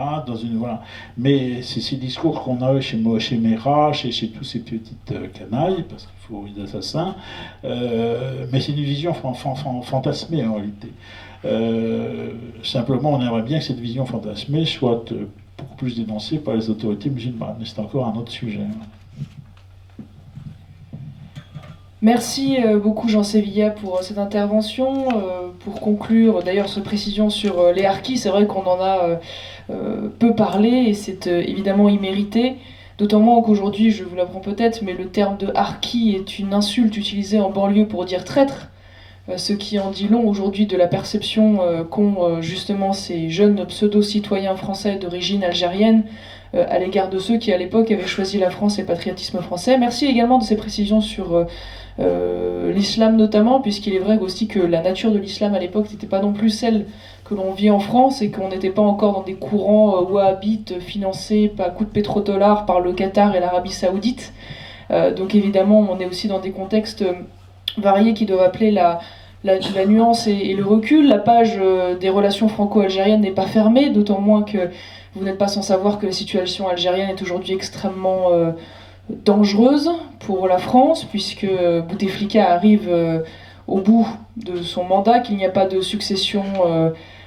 voilà. Mais c'est ces discours qu'on a eu chez Mera, chez tous ces petites canailles, parce qu'il faut des assassins, mais c'est une vision fantasmée en réalité. Simplement, on aimerait bien que cette vision fantasmée soit beaucoup plus dénoncée par les autorités musulmanes, mais c'est encore un autre sujet. Merci beaucoup Jean Sévilla pour cette intervention. Pour conclure, d'ailleurs, cette précision sur les harkis, c'est vrai qu'on en a peu parlé et c'est évidemment immérité. D'autant moins qu'aujourd'hui, je vous l'apprends peut-être, mais le terme de harki est une insulte utilisée en banlieue pour dire traître. ce qui en dit long aujourd'hui de la perception qu'ont justement ces jeunes pseudo-citoyens français d'origine algérienne à l'égard de ceux qui à l'époque avaient choisi la France et le patriotisme français. Merci également de ces précisions sur l'islam notamment, puisqu'il est vrai aussi que la nature de l'islam à l'époque n'était pas non plus celle que l'on vit en France et qu'on n'était pas encore dans des courants wahhabites financés à coups de pétrodollars par le Qatar et l'Arabie Saoudite. Donc évidemment on est aussi dans des contextes variés qui doivent appeler la nuance et le recul. La page des relations franco-algériennes n'est pas fermée, d'autant moins que vous n'êtes pas sans savoir que la situation algérienne est aujourd'hui extrêmement dangereuse pour la France, puisque Bouteflika arrive au bout de son mandat, qu'il n'y a pas de succession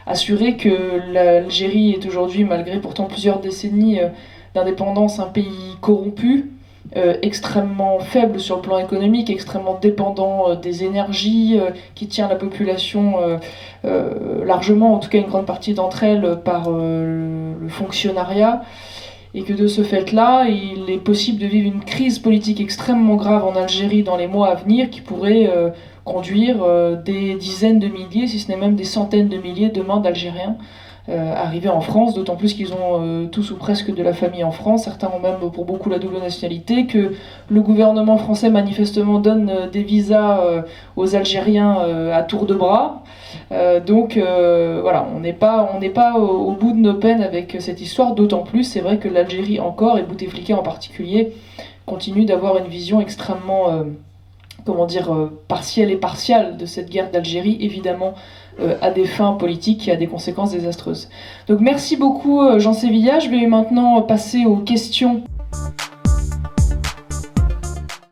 assurée, que l'Algérie est aujourd'hui, malgré pourtant plusieurs décennies d'indépendance, un pays corrompu, extrêmement faible sur le plan économique, extrêmement dépendant des énergies, qui tient la population largement, en tout cas une grande partie d'entre elles, par le fonctionnariat, et que de ce fait-là, il est possible de vivre une crise politique extrêmement grave en Algérie dans les mois à venir, qui pourrait conduire des dizaines de milliers, si ce n'est même des centaines de milliers demain d'Algériens arrivés en France, d'autant plus qu'ils ont tous ou presque de la famille en France, certains ont même pour beaucoup la double nationalité, que le gouvernement français manifestement donne des visas aux Algériens à tour de bras. Donc voilà, on n'est pas au bout de nos peines avec cette histoire, d'autant plus c'est vrai que l'Algérie encore, et Bouteflika en particulier, continue d'avoir une vision extrêmement partielle et partiale de cette guerre d'Algérie, évidemment à des fins politiques et à des conséquences désastreuses. Donc merci beaucoup Jean Sévillat, je vais maintenant passer aux questions.